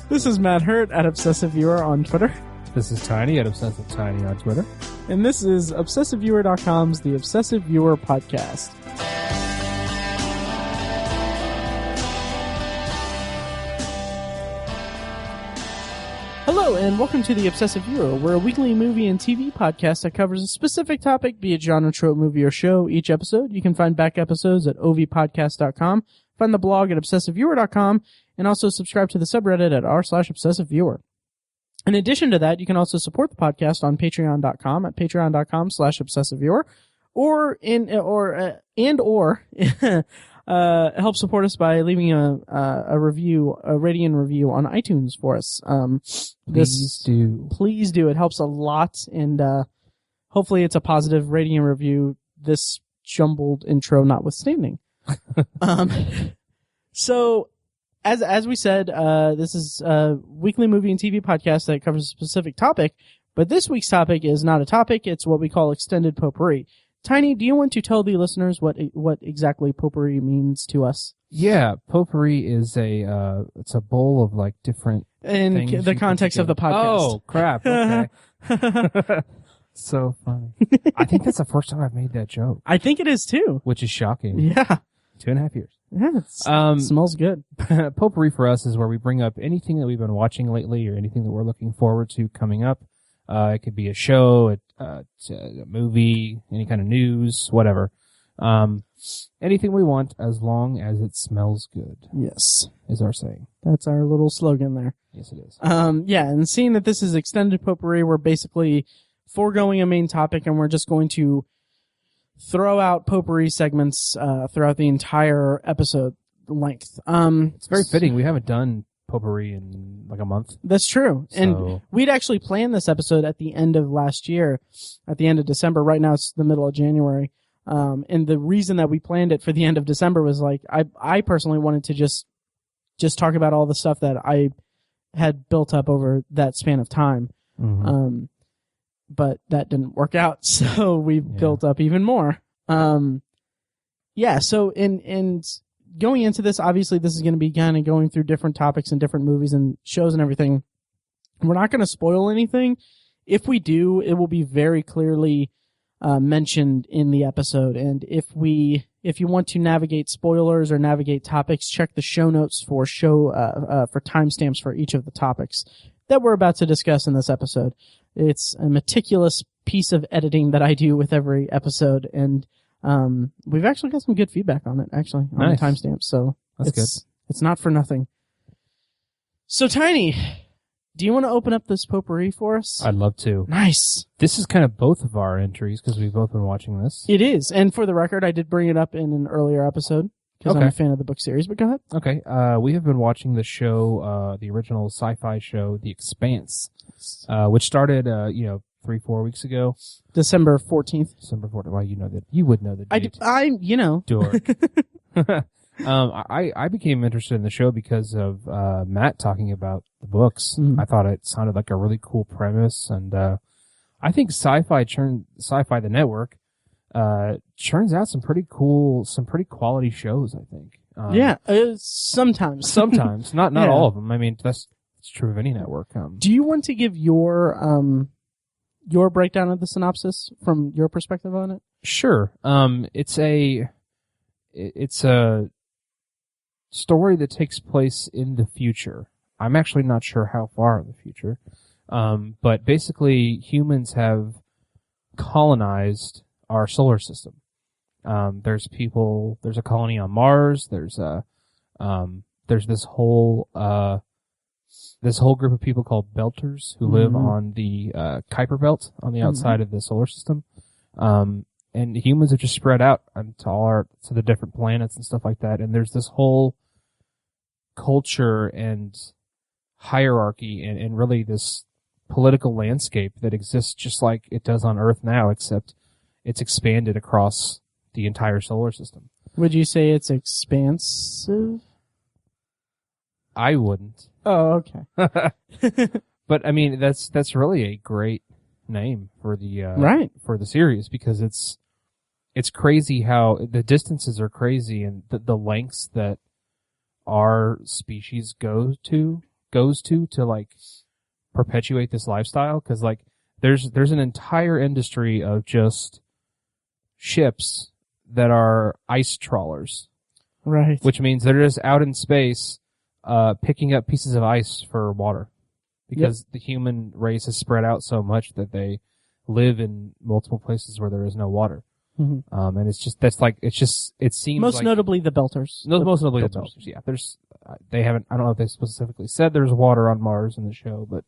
This is Matt Hurt at Obsessive Viewer on Twitter. This is Tiny at Obsessive Tiny on Twitter. And this is ObsessiveViewer.com's The Obsessive Viewer Podcast. Hello, and welcome to The Obsessive Viewer. We're a weekly movie and TV podcast that covers a specific topic, be it genre, trope, movie, or show. Each episode, you can find back episodes at ovpodcast.com, find the blog at obsessiveviewer.com, and also subscribe to the subreddit at r/obsessiveviewer. In addition to that, you can also support the podcast on patreon.com at patreon.com/obsessiveviewer, or help support us by leaving a review, a rating and review on iTunes for us. Please do. Please do. It helps a lot, and hopefully it's a positive rating and review, this jumbled intro notwithstanding. So, as we said, this is a weekly movie and TV podcast that covers a specific topic, but this week's topic is not a topic, it's what we call extended potpourri. Tiny, do you want to tell the listeners what exactly potpourri means to us? Yeah, potpourri is it's a bowl of like different in things the context of the podcast. Oh, crap. Okay. So funny. I think that's the first time I've made that joke. I think it is too. Which is shocking. Yeah. 2.5 years. Yeah, it smells good. Potpourri for us is where we bring up anything that we've been watching lately or anything that we're looking forward to coming up. It could be a show, a movie, any kind of news, whatever. Anything we want as long as it smells good. Yes. Is our saying. That's our little slogan there. Yes, it is. Yeah, and seeing that this is extended potpourri, we're basically foregoing a main topic and we're just going to throw out potpourri segments throughout the entire episode length. It's very fitting. We haven't done potpourri in like a month. That's true. So. And we'd actually planned this episode at the end of last year, at the end of December. Right now it's the middle of January. And the reason that we planned it for the end of December was like, I personally wanted to just talk about all the stuff that I had built up over that span of time. Mm-hmm. But that didn't work out, so we built up even more. So in going into this, obviously this is going to be kind of going through different topics and different movies and shows and everything. We're not going to spoil anything. If we do, it will be very clearly mentioned in the episode. And if you want to navigate spoilers or navigate topics, check the show notes for for timestamps for each of the topics that we're about to discuss in this episode. It's a meticulous piece of editing that I do with every episode, and we've actually got some good feedback on it, actually, on the timestamps, so that's good. It's not for nothing. So, Tiny, do you want to open up this potpourri for us? I'd love to. Nice. This is kind of both of our entries, because we've both been watching this. It is, and for the record, I did bring it up in an earlier episode, because I'm a fan of the book series, but go ahead. Okay, we have been watching the show, the original sci-fi show, The Expanse, which started, 3-4 weeks ago. December 14th. December 14th. Well, you would know the date. Dork. I became interested in the show because of, Matt talking about the books. Mm-hmm. I thought it sounded like a really cool premise, and, I think Sci-Fi the network, churns out some pretty quality shows, I think. Sometimes. Sometimes. Not all of them. I mean, that's true of any network. Do you want to give your breakdown of the synopsis from your perspective on it? Sure. It's a story that takes place in the future. I'm actually not sure how far in the future. But basically humans have colonized our solar system. There's a colony on Mars, there's this whole group of people called Belters who live on the Kuiper Belt on the outside of the solar system. And humans have just spread out to the different planets and stuff like that. And there's this whole culture and hierarchy and really this political landscape that exists just like it does on Earth now, except it's expanded across the entire solar system. Would you say it's expansive? I wouldn't. Oh, okay. But I mean, that's really a great name for the for the series, because it's crazy how the distances are crazy and the lengths that our species go to goes to like perpetuate this lifestyle, because like there's an entire industry of just ships that are ice trawlers, right? Which means they're just out in space picking up pieces of ice for water, because the human race is spread out so much that they live in multiple places where there is no water. Mm-hmm. And it seems most like, notably the Belters. Most notably the Belters. Yeah, they haven't. I don't know if they specifically said there's water on Mars in the show, but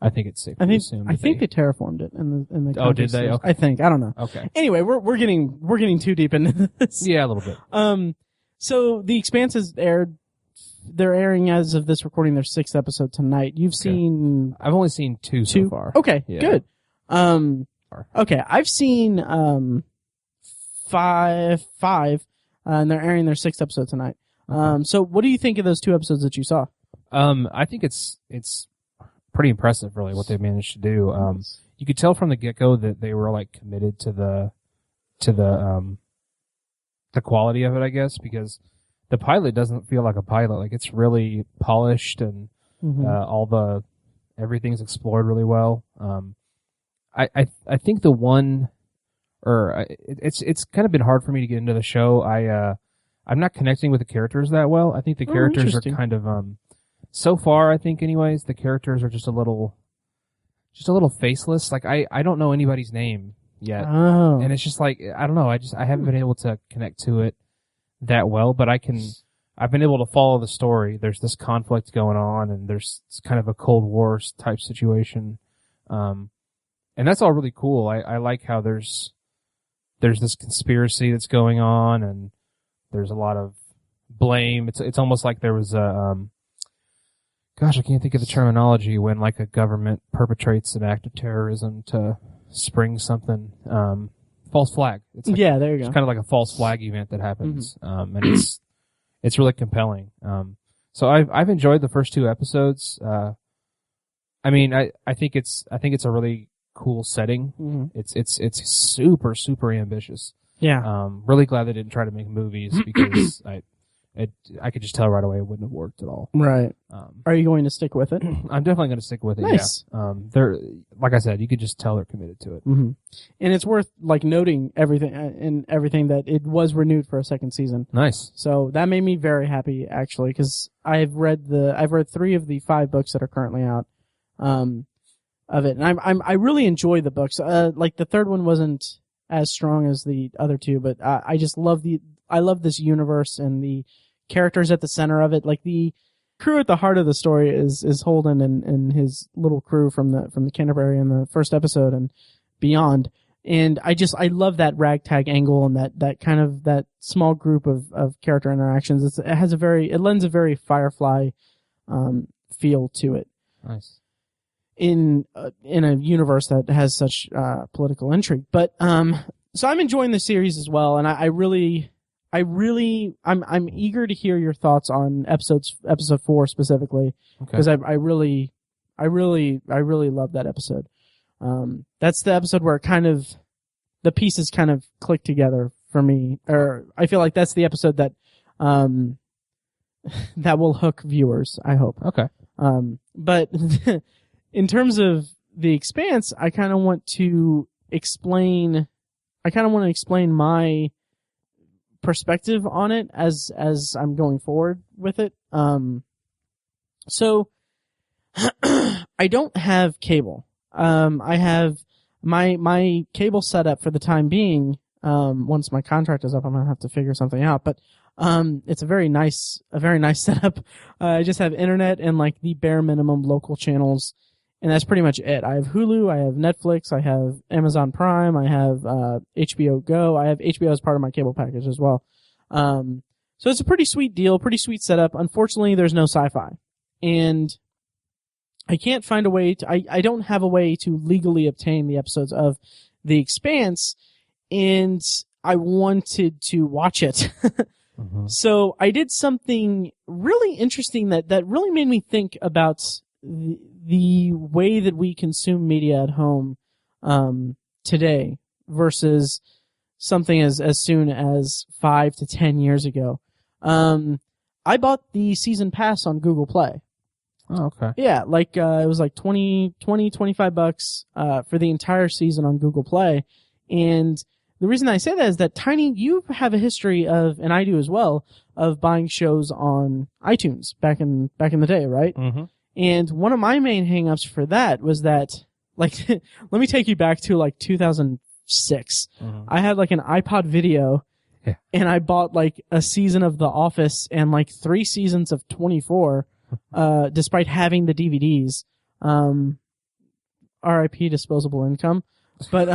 I think it's safe to assume. I think they terraformed it in the. Oh, did they? Okay. I think. I don't know. Okay. Anyway, we're getting too deep into this. Yeah, a little bit. So the Expanse has aired. They're airing as of this recording their 6th episode tonight. You've seen? I've only seen 2 so far. Okay, yeah. Good. Okay, I've seen 5, and they're airing their 6th episode tonight. Okay. So what do you think of those 2 episodes that you saw? I think it's pretty impressive, really, what they managed to do. You could tell from the get-go that they were like committed to the quality of it, I guess, because the pilot doesn't feel like a pilot. Like, it's really polished, and everything's explored really well. I think the one, it's kind of been hard for me to get into the show. I'm not connecting with the characters that well. I think the characters are kind of, so far, I think anyways, the characters are just a little faceless. Like, I don't know anybody's name yet. Oh. And it's just like, I don't know. I haven't been able to connect to it that well, but I've been able to follow the story. There's this conflict going on, and there's kind of a Cold War type situation. And that's all really cool. I like how there's this conspiracy that's going on, and there's a lot of blame. It's almost like there was a, gosh, I can't think of the terminology when like a government perpetrates an act of terrorism to spring something, false flag. It's like, yeah, there you go. It's kind of like a false flag event that happens. And it's really compelling. So I've enjoyed the first 2 episodes. I mean, I think it's a really cool setting. Mm-hmm. It's super, super ambitious. Yeah. Really glad they didn't try to make movies, because I could just tell right away it wouldn't have worked at all. Right. Are you going to stick with it? I'm definitely going to stick with it. Nice. Yeah. They're, like I said, you could just tell they're committed to it. Mm-hmm. And it's worth like noting everything that it was renewed for a 2nd season. Nice. So that made me very happy, actually, because I've read 3 of the 5 books that are currently out of it, and I really enjoy the books. Like the 3rd one wasn't as strong as the other 2, but I just love this universe and the characters at the center of it. Like, the crew at the heart of the story is Holden and his little crew from the Canterbury in the 1st episode and beyond. And I love that ragtag angle and that small group of character interactions. It lends a very Firefly feel to it. Nice. In a universe that has such political intrigue. But so I'm enjoying the series as well, and I'm eager to hear your thoughts on episode 4 specifically, because I really love that episode. That's the episode where the pieces kind of click together for me, or I feel like that's the episode that that will hook viewers, I hope. Okay. But in terms of the Expanse, I kind of want to explain my perspective on it as I'm going forward with it. So I don't have cable. I have my cable setup for the time being. Once my contract is up, I'm gonna have to figure something out. But it's a very nice setup. I just have internet and like the bare minimum local channels, and that's pretty much it. I have Hulu, I have Netflix, I have Amazon Prime, I have HBO Go. I have HBO as part of my cable package as well. So it's a pretty sweet deal, pretty sweet setup. Unfortunately, there's no sci-fi, and I can't find a way to. I don't have a way to legally obtain the episodes of The Expanse, and I wanted to watch it. Mm-hmm. So I did something really interesting that really made me think about the way that we consume media at home today versus something as soon as 5 to 10 years ago. I bought the season pass on Google Play. Oh, okay. Yeah, like it was like $25 for the entire season on Google Play. And the reason I say that is that Tiny, you have a history of, and I do as well, of buying shows on iTunes back in the day, right? Mm-hmm. And one of my main hangups for that was that, like, let me take you back to like 2006. Mm-hmm. I had like an iPod video, yeah, and I bought like a season of The Office and like 3 seasons of 24, despite having the DVDs. RIP disposable income. But,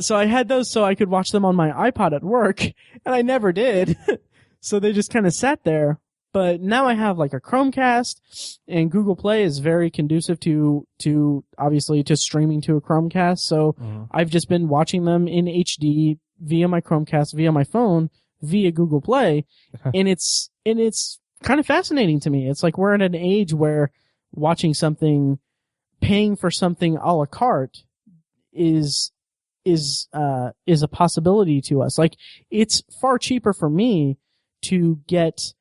so I had those so I could watch them on my iPod at work, and I never did. So they just kind of sat there. But now I have like a Chromecast, and Google Play is very conducive to obviously to streaming to a Chromecast. So I've just been watching them in HD via my Chromecast, via my phone, via Google Play. And it's kind of fascinating to me. It's like we're at an age where watching something, paying for something a la carte is a possibility to us. Like, it's far cheaper for me to get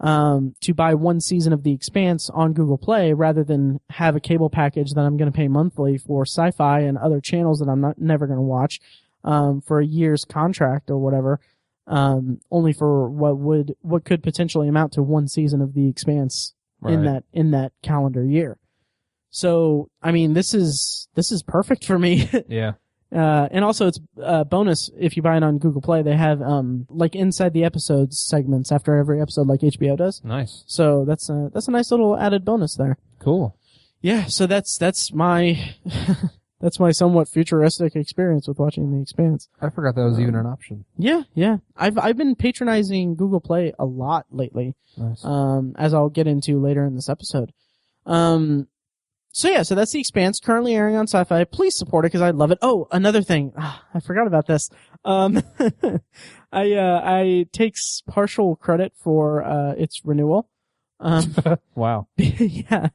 to buy 1 season of The Expanse on Google Play rather than have a cable package that I'm going to pay monthly for sci-fi and other channels that I'm never going to watch for a year's contract or whatever, only for what could potentially amount to 1 season of The Expanse in that calendar year. So, I mean, this is perfect for me. Yeah. And also it's bonus if you buy it on Google Play. They have like inside the episodes segments after every episode, like HBO does. Nice. So that's a nice little added bonus there. Cool. Yeah. So that's my that's my somewhat futuristic experience with watching The Expanse. I forgot that was even an option. Yeah. I've been patronizing Google Play a lot lately. Nice. As I'll get into later in this episode. So that's The Expanse, currently airing on Sci-Fi. Please support it because I love it. Oh, another thing. I forgot about this. I take partial credit for, its renewal. Wow. Yeah.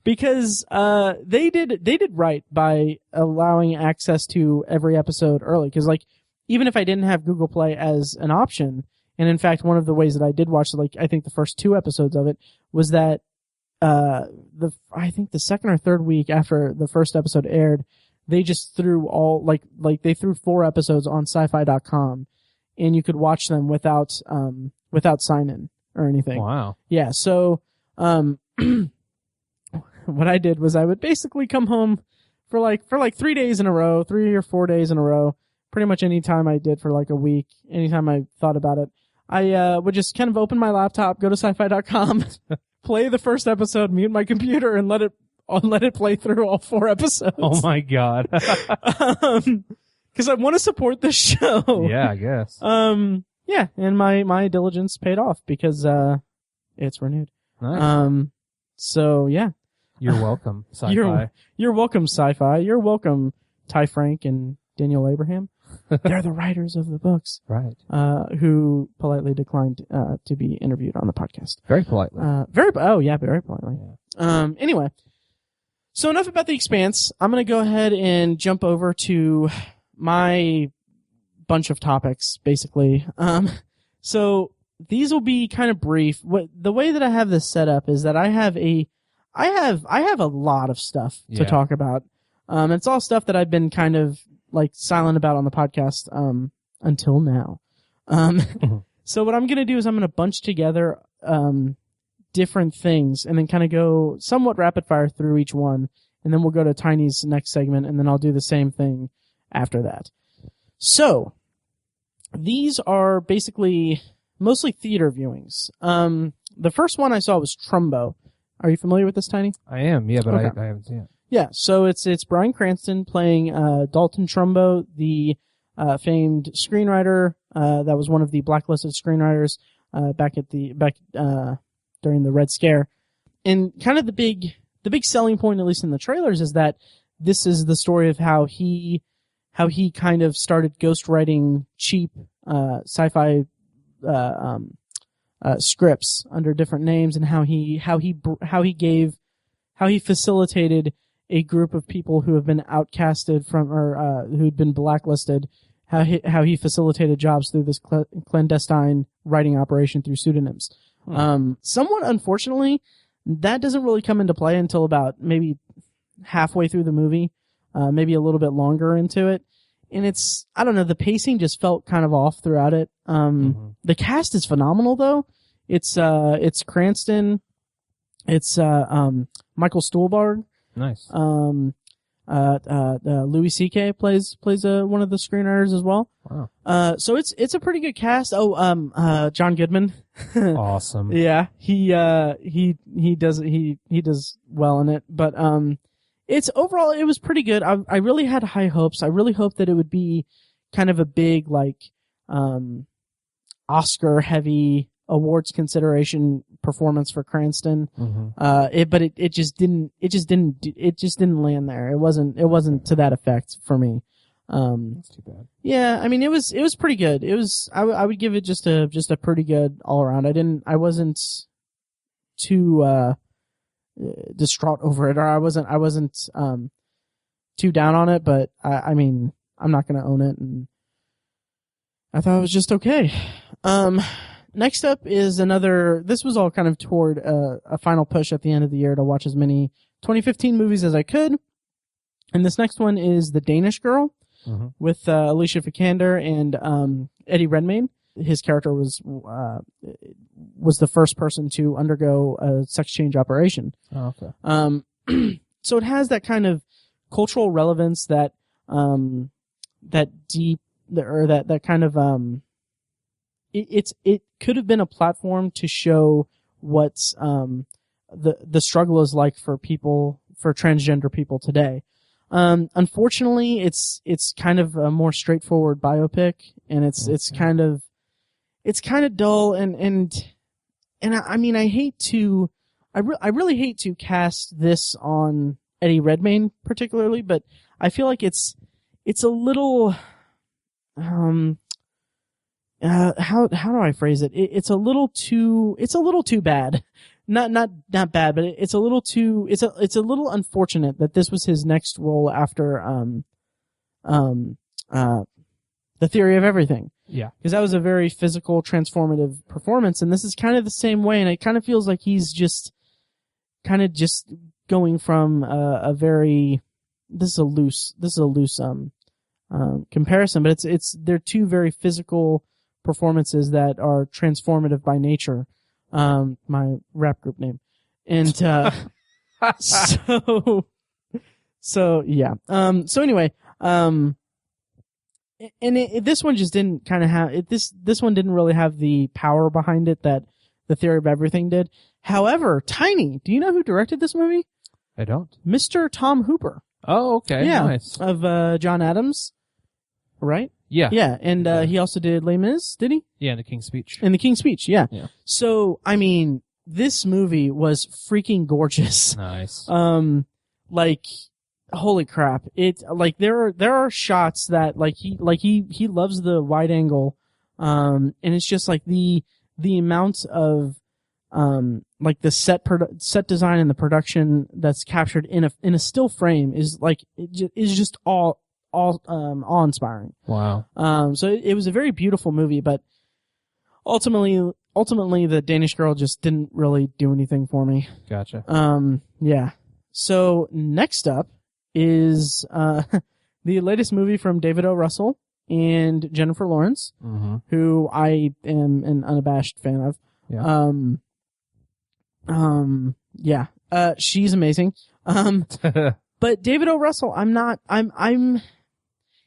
Because, they did right by allowing access to every episode early. Cause like, even if I didn't have Google Play as an option, and in fact, one of the ways that I did watch, like, I think the first 2 episodes of it was that I think the second or third week after the first episode aired, they just threw all, like they threw 4 episodes on sci-fi.com, and you could watch them without sign-in or anything. Wow. Yeah, so, what I did was I would basically come home for like 3 days in a row, 3 or 4 days in a row, pretty much any time I did for like a week, anytime I thought about it. I, would just kind of open my laptop, go to sci-fi.com, play the first episode, mute my computer, and let it play through all 4 episodes. Oh my god. Cause I want to support this show. Yeah, I guess. Yeah, and my diligence paid off because, it's renewed. Nice. So yeah. You're welcome, Sci-Fi. You're welcome, Sci-Fi. You're welcome, Ty Frank and Daniel Abraham. They're the writers of the books. Right. Who politely declined, to be interviewed on the podcast. Very politely. Very politely. Yeah. Anyway. So enough about The Expanse. I'm gonna go ahead and jump over to my bunch of topics, basically. So these will be kind of brief. The way that I have this set up is that I have a lot of stuff to talk about. It's all stuff that I've been kind of like silent about on the podcast, until now. So what I'm going to do is I'm going to bunch together, different things and then kind of go somewhat rapid fire through each one. And then we'll go to Tiny's next segment, and then I'll do the same thing after that. So these are basically mostly theater viewings. The first one I saw was Trumbo. Are you familiar with this, Tiny? I am, yeah, but okay. I haven't seen it. Yeah, so it's Bryan Cranston playing Dalton Trumbo, the famed screenwriter that was one of the blacklisted screenwriters back during the Red Scare. And kind of the big selling point, at least in the trailers, is that this is the story of how he kind of started ghostwriting cheap sci-fi scripts under different names, and how he facilitated a group of people who have been outcasted from, or who'd been blacklisted, how he facilitated jobs through this clandestine writing operation through pseudonyms. Somewhat unfortunately, that doesn't really come into play until about maybe halfway through the movie, maybe a little bit longer into it. And I don't know, the pacing just felt kind of off throughout it. The cast is phenomenal though. It's Cranston. It's, Michael Stuhlbarg. Nice. Louis C.K. plays one of the screenwriters as well. Wow. So it's a pretty good cast. John Goodman. Awesome. Yeah. He does well in it, but, overall, it was pretty good. I really had high hopes. I really hoped that it would be kind of a big, Oscar heavy awards consideration performance for Cranston. But it just didn't land there. It wasn't to that effect for me. That's too bad. Yeah, I mean, it was pretty good. I would give it just a pretty good all around. I wasn't too, distraught over it, or I wasn't too down on it, but I mean, I'm not gonna own it, and I thought it was just okay. Next up is this was all kind of toward a final push at the end of the year to watch as many 2015 movies as I could. And this next one is The Danish Girl with Alicia Vikander and Eddie Redmayne. His character was the first person to undergo a sex change operation. Oh, okay. So it has that kind of cultural relevance that deep, or that kind of, it could have been a platform to show what the struggle is like for transgender people today. Unfortunately, it's kind of a more straightforward biopic, and it's kind of dull, and I mean, I really hate to cast this on Eddie Redmayne particularly, but I feel like it's a little, how do I phrase it? It's a little too bad. Not bad, but it's a little too, it's a little unfortunate that this was his next role after, The Theory of Everything. Yeah. Because that was a very physical, transformative performance, and this is kind of the same way, and it kind of feels like he's just going from a very, this is a loose comparison, but they're two very physical performances that are transformative by nature. My rap group name. And, so yeah. So anyway, this one just didn't kind of have it. This one didn't really have the power behind it that The Theory of Everything did. However, Tiny, do you know who directed this movie? I don't. Mr. Tom Hooper. Oh, okay. Yeah. Nice. Of, John Adams. Right? Yeah. Yeah. And, he also did Les Mis, did he? Yeah, The King's Speech. In The King's Speech, yeah. Yeah. So, I mean, this movie was freaking gorgeous. Nice. Holy crap. There are shots that, he loves the wide angle, and it's just the amount of, the set design and the production that's captured in a still frame is just all awe-inspiring. Wow. So it was a very beautiful movie, but ultimately The Danish Girl just didn't really do anything for me. Gotcha. Yeah. So next up is the latest movie from David O. Russell and Jennifer Lawrence, who I am an unabashed fan of. Yeah. She's amazing. But David O. Russell,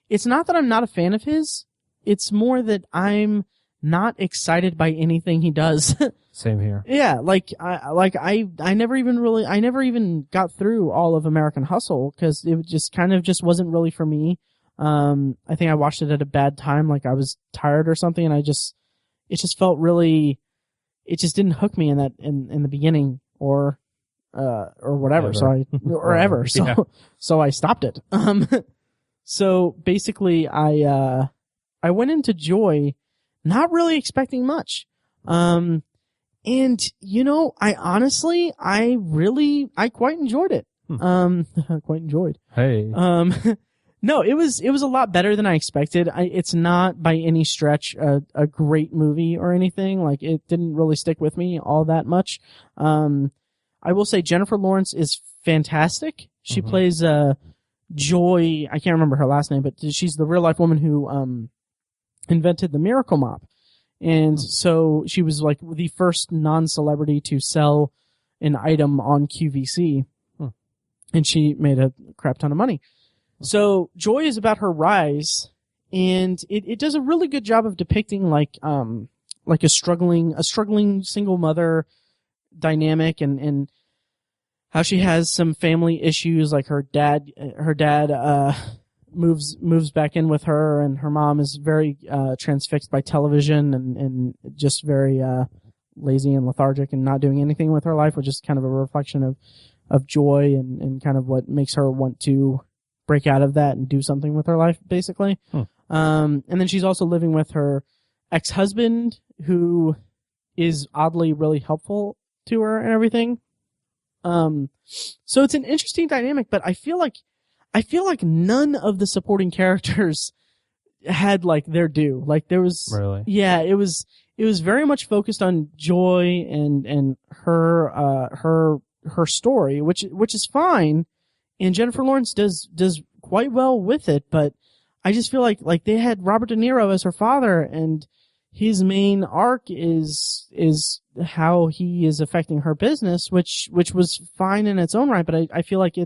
it's not that I'm not a fan of his. It's more that I'm not excited by anything he does. Same here. Yeah, I never even got through all of American Hustle because it just wasn't really for me. I think I watched it at a bad time, like I was tired or something, and it just felt really, it just didn't hook me in the beginning or whatever. Ever. So I stopped it. So basically I went into Joy not really expecting much. And I honestly, I quite enjoyed it. Quite enjoyed. Hey. No, it was a lot better than I expected. It's not by any stretch a great movie or anything. Like, it didn't really stick with me all that much. I will say Jennifer Lawrence is fantastic. She plays Joy. I can't remember her last name, but she's the real life woman who invented the Miracle Mop. And so she was like the first non-celebrity to sell an item on QVC. And she made a crap ton of money. So Joy is about her rise, and it does a really good job of depicting like a struggling single mother dynamic and how she has some family issues, like her dad moves back in with her, and her mom is very transfixed by television and just very lazy and lethargic and not doing anything with her life, which is kind of a reflection of Joy and kind of what makes her want to break out of that and do something with her life, basically. And then she's also living with her ex-husband, who is oddly really helpful to her and everything. So it's an interesting dynamic, but I feel like none of the supporting characters had like their due. Like there was, really? Yeah, it was very much focused on Joy and her story, which is fine. And Jennifer Lawrence does quite well with it, but I just feel like they had Robert De Niro as her father, and his main arc is how he is affecting her business, which was fine in its own right, but I feel like I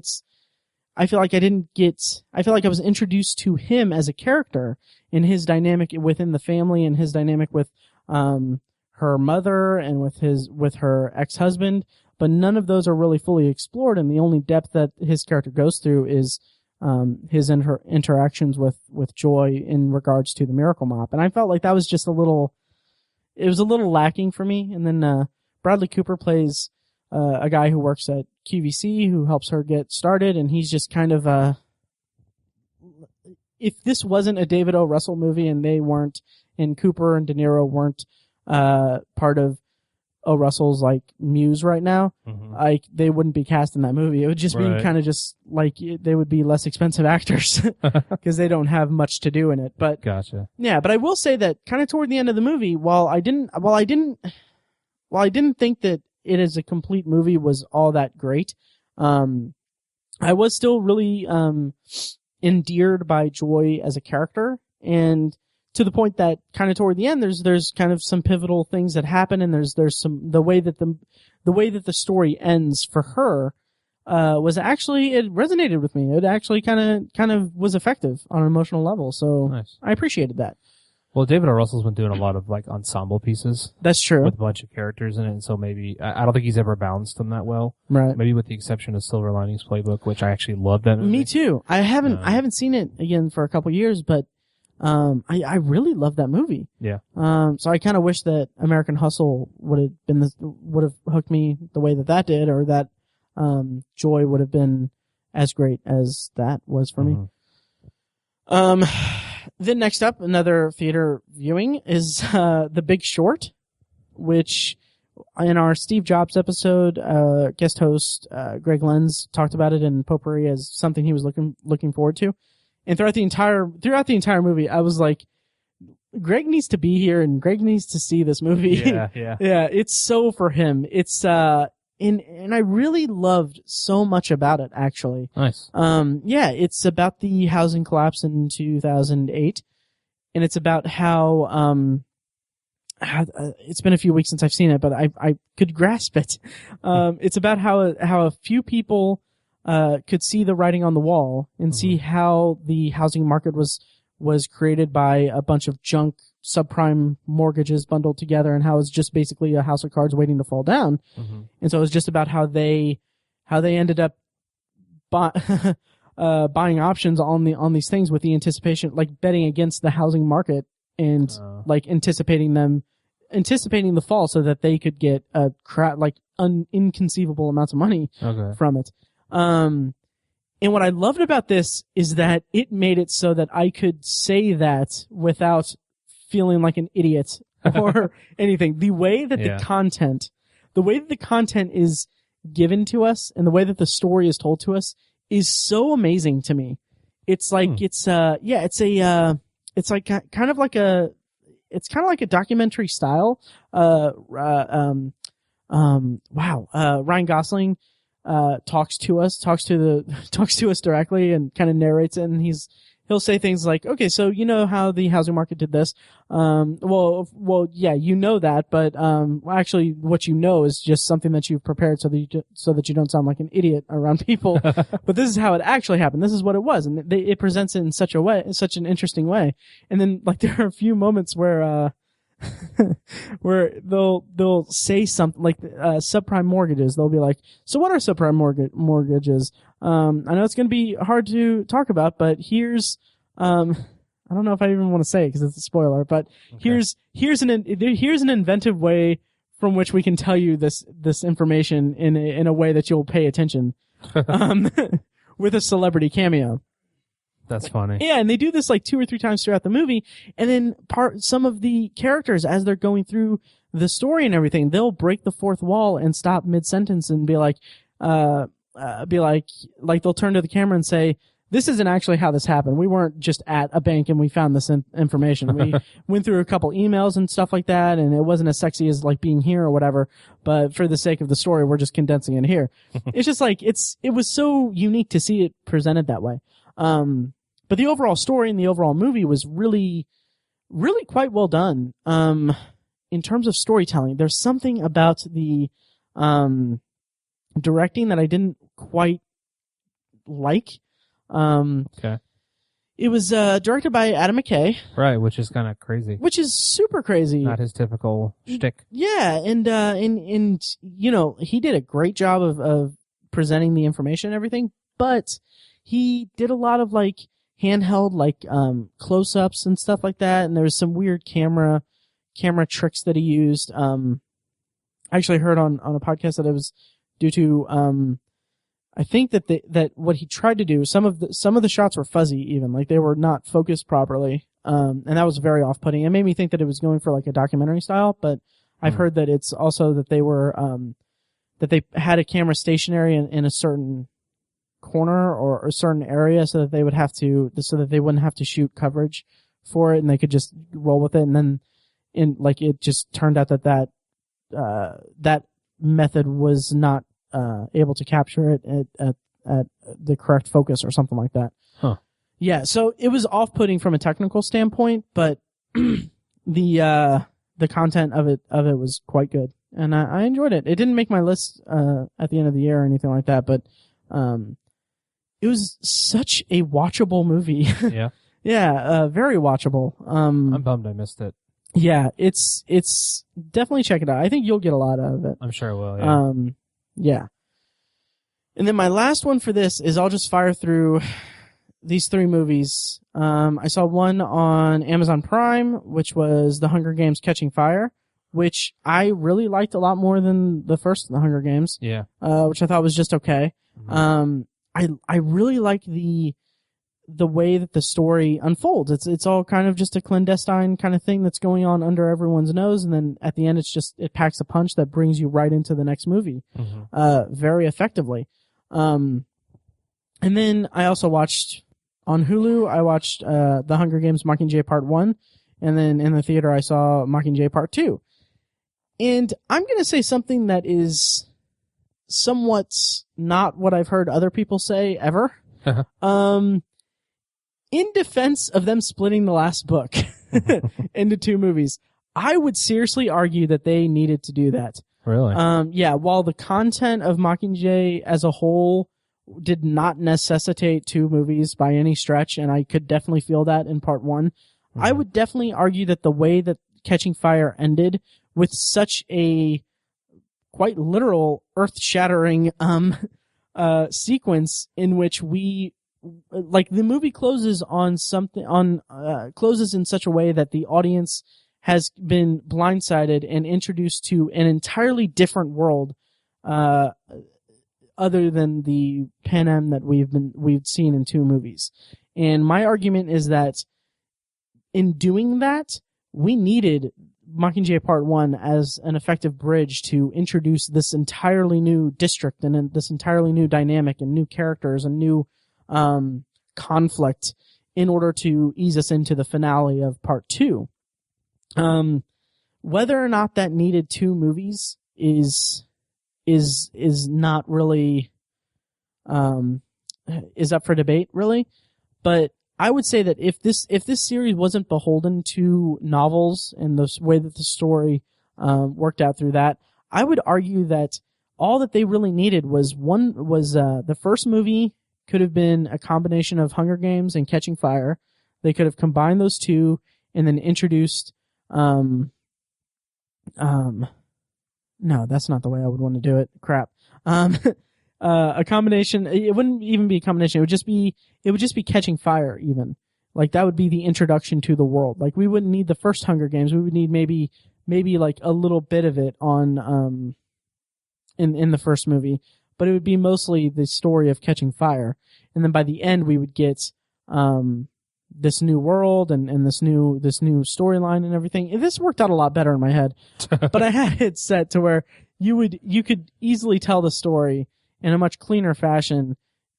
was introduced to him as a character in his dynamic within the family and his dynamic with her mother and with her ex-husband. But none of those are really fully explored, and the only depth that his character goes through is his interactions with Joy in regards to the Miracle Mop. And I felt like that was just a little lacking for me. And then Bradley Cooper plays a guy who works at QVC who helps her get started, and he's just kind of if this wasn't a David O. Russell movie and Cooper and De Niro weren't part of O. Russell's like muse right now, they wouldn't be cast in that movie. It would just be kind of just like they would be less expensive actors because they don't have much to do in it. But gotcha. Yeah, but I will say that kind of toward the end of the movie, while I didn't think that it as a complete movie was all that great, I was still really endeared by Joy as a character, and to the point that kind of toward the end, there's kind of some pivotal things that happen, and there's some the way that the story ends for her was actually, it resonated with me. It actually kind of was effective on an emotional level. So nice. I appreciated that. Well, David O. Russell's been doing a lot of like ensemble pieces. That's true. With a bunch of characters in it, and so maybe I don't think he's ever balanced them that well. Right. Maybe with the exception of Silver Linings Playbook, which I actually love that movie. Me too. I haven't seen it again for a couple years, but I really love that movie. Yeah. So I kind of wish that American Hustle would have hooked me the way that did, or that Joy would have been as great as that was for me. Then next up, another theater viewing is The Big Short, which in our Steve Jobs episode, guest host Greg Lenz talked about it in Potpourri as something he was looking forward to. And throughout the entire movie, I was like, Greg needs to be here and Greg needs to see this movie. Yeah. Yeah, it's so for him. It's and I really loved so much about it, actually. Nice. Yeah, it's about the housing collapse in 2008, and it's about how it's been a few weeks since I've seen it, but I could grasp it. It's about how a few people could see the writing on the wall and see how the housing market was created by a bunch of junk subprime mortgages bundled together, and how it's just basically a house of cards waiting to fall down. And so it was just about how they ended up buying options on these things with the anticipation, like betting against the housing market and like anticipating the fall so that they could get inconceivable amounts of money from it. And what I loved about this is that it made it so that I could say that without feeling like an idiot or anything. The way that the content is given to us and the way that the story is told to us is so amazing to me. It's like it's like kind of like a documentary style. Ryan Gosling talks to us directly and kind of narrates it, and he'll say things like, okay, so you know how the housing market did this. Well, yeah, you know that, but, actually what you know is just something that you've prepared so that you don't sound like an idiot around people. But this is how it actually happened. This is what it was. And it presents it in such an interesting way. And then, like, there are a few moments where, where they'll say something like, subprime mortgages. They'll be like, so what are subprime mortgages? I know it's going to be hard to talk about, but here's, I don't know if I even want to say it because it's a spoiler, but okay. Here's an inventive way from which we can tell you this information in a way that you'll pay attention, with a celebrity cameo. That's funny. Yeah, and they do this like 2 or 3 times throughout the movie, and then some of the characters, as they're going through the story and everything, they'll break the fourth wall and stop mid-sentence and be like, they'll turn to the camera and say, this isn't actually how this happened. We weren't just at a bank and we found this information. We went through a couple emails and stuff like that, and it wasn't as sexy as like being here or whatever, but for the sake of the story, we're just condensing it here. It's just like, it was so unique to see it presented that way. But the overall story and the overall movie was really, really quite well done. In terms of storytelling, there's something about the, directing that I didn't quite like. Okay. It was, directed by Adam McKay. Right, which is kind of crazy. Which is super crazy. Not his typical shtick. Yeah, and you know, he did a great job of presenting the information and everything, but he did a lot of like handheld, like, close-ups and stuff like that, and there was some weird camera tricks that he used. I actually heard on a podcast that it was due to, I think that what he tried to do, some of the shots were fuzzy even, like they were not focused properly. And that was very off-putting. It made me think that it was going for like a documentary style, but I've heard that it's also that they were, that they had a camera stationary in a certain corner or a certain area so that they wouldn't have to shoot coverage for it and they could just roll with it. And then it just turned out that method was not able to capture it at the correct focus or something like that. Huh. Yeah, so it was off-putting from a technical standpoint, but the content of it was quite good, and I enjoyed it. It didn't make my list at the end of the year or anything like that, but it was such a watchable movie. Yeah. Yeah, very watchable. I'm bummed I missed it. Yeah, it's definitely check it out. I think you'll get a lot out of it. I'm sure I will, yeah. Yeah. And then my last one for this is I'll just fire through these 3 movies. I saw one on Amazon Prime, which was The Hunger Games Catching Fire, which I really liked a lot more than the first The Hunger Games. Yeah. Which I thought was just okay. Mm-hmm. I really like the way that the story unfolds. It's all kind of just a clandestine kind of thing that's going on under everyone's nose, and then at the end it packs a punch that brings you right into the next movie, very effectively. And then I also watched on Hulu, The Hunger Games Mockingjay Part 1, and then in the theater I saw Mockingjay Part 2. And I'm gonna say something that is somewhat not what I've heard other people say ever. In defense of them splitting the last book into 2 movies, I would seriously argue that they needed to do that. Really? Yeah, while the content of Mockingjay as a whole did not necessitate 2 movies by any stretch, and I could definitely feel that in Part 1, I would definitely argue that the way that Catching Fire ended with such a quite literal earth-shattering sequence in which the movie closes on closes in such a way that the audience has been blindsided and introduced to an entirely different world, other than the Panem that we've seen in 2 movies. And my argument is that in doing that, we needed Mockingjay Part 1 as an effective bridge to introduce this entirely new district and this entirely new dynamic and new characters and new conflict in order to ease us into the finale of part 2. Whether or not that needed 2 movies is not really, is up for debate, really. But I would say that if this series wasn't beholden to novels and the way that the story, worked out through that, I would argue that all that they really needed was the first movie could have been a combination of Hunger Games and Catching Fire. They could have combined those two and then introduced, no, that's not the way I would want to do it. Crap. A combination, it wouldn't even be a combination. It would just be Catching Fire even. Like that would be the introduction to the world. Like we wouldn't need the first Hunger Games. We would need maybe like a little bit of it on, in the first movie, but it would be mostly the story of Catching Fire. And then by the end we would get, this new world and this new storyline and everything. This worked out a lot better in my head, but I had it set to where you could easily tell the story in a much cleaner fashion,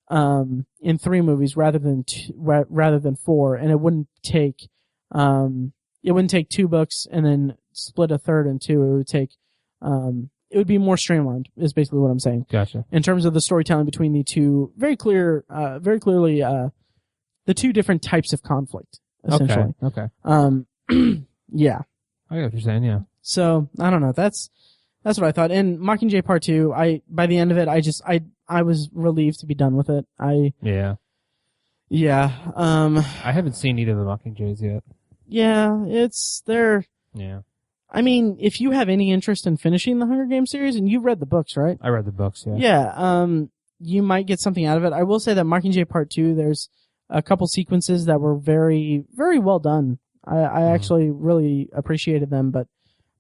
in 3 movies rather than 4. And it wouldn't take 2 books and then split a third in 2. It would take, it would be more streamlined is basically what I'm saying. Gotcha. In terms of the storytelling between the two, very clearly, the 2 different types of conflict, essentially. Okay. Yeah. I get what you're saying, yeah. So, I don't know. That's what I thought. And Mockingjay Part 2, by the end of it, I was relieved to be done with it. Yeah. I haven't seen either of the Mockingjays yet. Yeah, Yeah. I mean, if you have any interest in finishing the Hunger Games series, and you've read the books, right? I read the books, yeah. Yeah, you might get something out of it. I will say that Mockingjay Part 2, there's a couple sequences that were very, very well done. I actually really appreciated them, but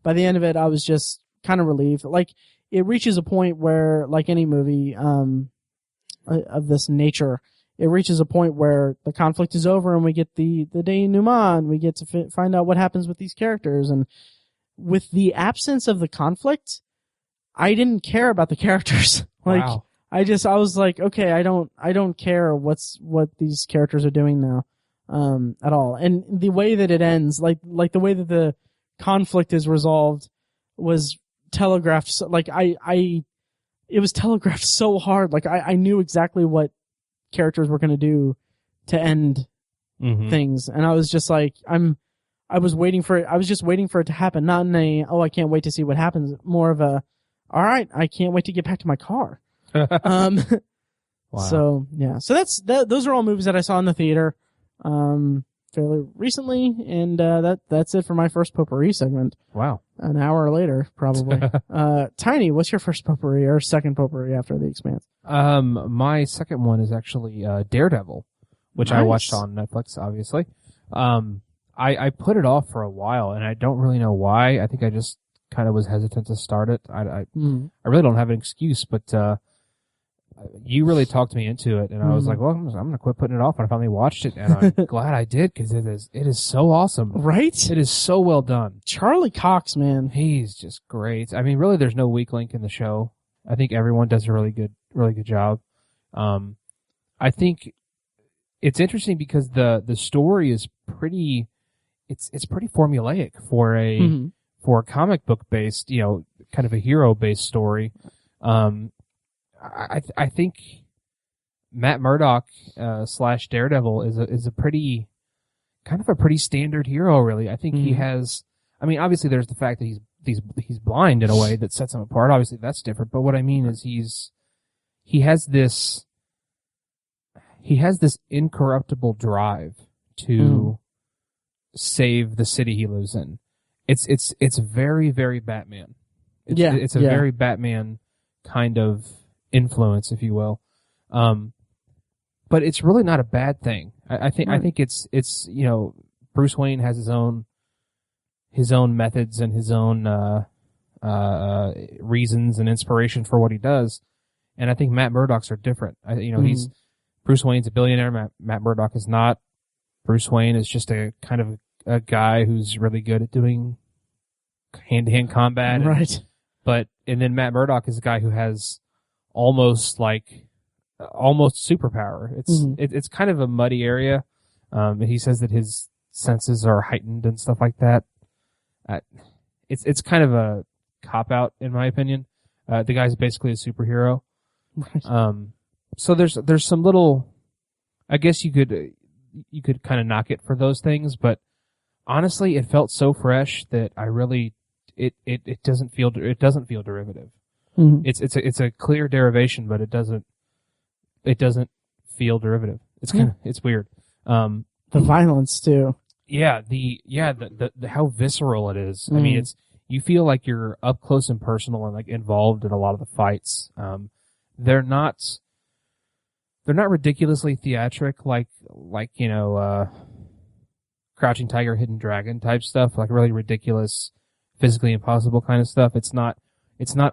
by the end of it, I was just kind of relieved. Like, it reaches a point where, like any movie, of this nature, it reaches a point where the conflict is over and we get the denouement, and we get to find out what happens with these characters. And with the absence of the conflict, I didn't care about the characters. Like, wow. I was like, okay, I don't care what these characters are doing now, at all. And the way that it ends, like the way that the conflict is resolved was telegraphed. So, like it was telegraphed so hard. Like I knew exactly what characters were going to do to end things. And I was just like, I was waiting for it. I was just waiting for it to happen. Not in a, oh, I can't wait to see what happens. More of a, all right, I can't wait to get back to my car. Wow. So yeah, so those are all movies that I saw in the theater, fairly recently. And, that's it for my first potpourri segment. Wow. An hour later, probably. Tiny, what's your first potpourri or second potpourri after The Expanse? My second one is actually, Daredevil, which Nice. I watched on Netflix, obviously. I put it off for a while and I don't really know why. I think I just kind of was hesitant to start it. I really don't have an excuse, but, you really talked me into it, and I was like, well, I'm going to quit putting it off, and I finally watched it, and I'm glad I did, because it is so awesome. Right? It is so well done. Charlie Cox, man. He's just great. I mean, really, there's no weak link in the show. I think everyone does a really good job. I think it's interesting because the story is pretty, it's pretty formulaic for a comic book based, kind of a hero based story. I think Matt Murdock / Daredevil is a pretty standard hero, really. I think he has. I mean, obviously, there's the fact that he's blind in a way that sets him apart. Obviously, that's different. But what I mean is he has this incorruptible drive to save the city he lives in. It's very, very Batman. It's a very Batman kind of influence, if you will. But it's really not a bad thing. I think it's Bruce Wayne has his own methods and his own reasons and inspiration for what he does. And I think Matt Murdock's are different. He's Bruce Wayne's a billionaire. Matt Murdock is not. Bruce Wayne is just a kind of a guy who's really good at doing hand-to-hand combat. Right. And then Matt Murdock is a guy who has almost like almost superpower. It's kind of a muddy area. He says that his senses are heightened and stuff like that. It's kind of a cop out in my opinion. The guy's basically a superhero. Right. So there's some little, I guess you could kind of knock it for those things, but honestly, it felt so fresh that I really, it doesn't feel derivative. Mm-hmm. It's a clear derivation, but it doesn't feel derivative. It's kind of, it's weird. The violence too. Yeah, the how visceral it is. I mean, you feel like you're up close and personal and like involved in a lot of the fights. They're not ridiculously theatric like Crouching Tiger, Hidden Dragon type stuff, like really ridiculous, physically impossible kind of stuff. It's not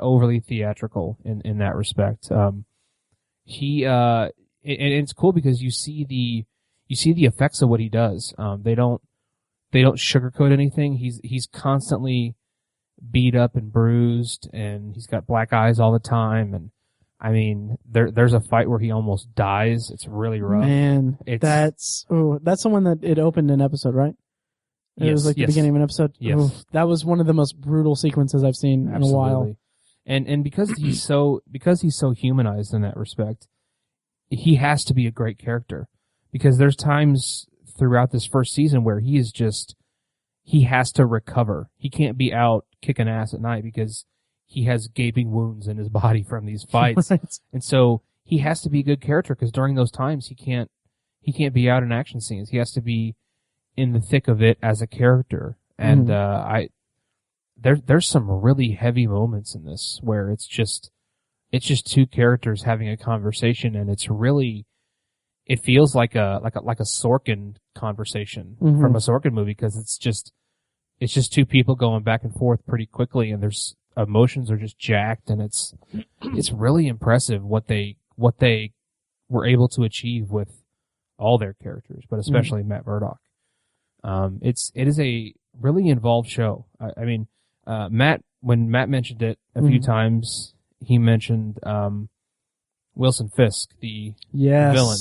overly theatrical in that respect. And it's cool because you see the effects of what he does. They don't sugarcoat anything. He's constantly beat up and bruised, and he's got black eyes all the time. And I mean, there's a fight where he almost dies. It's really rough. Man, that's the one that it opened an episode, right? It was like the beginning of an episode. Yes. Ooh, that was one of the most brutal sequences I've seen in a while. And because he's so humanized in that respect, he has to be a great character. Because there's times throughout this first season where he has to recover. He can't be out kicking ass at night because he has gaping wounds in his body from these fights. Right. And so he has to be a good character because during those times he can't be out in action scenes. He has to be in the thick of it as a character. And there's some really heavy moments in this where it's just two characters having a conversation, and it feels like a Sorkin conversation from a Sorkin movie, because it's just two people going back and forth pretty quickly, and there's emotions are just jacked, and it's really impressive what they were able to achieve with all their characters, but especially Matt Murdock. It is a really involved show. I mean, when Matt mentioned it a few times, he mentioned Wilson Fisk, the villain.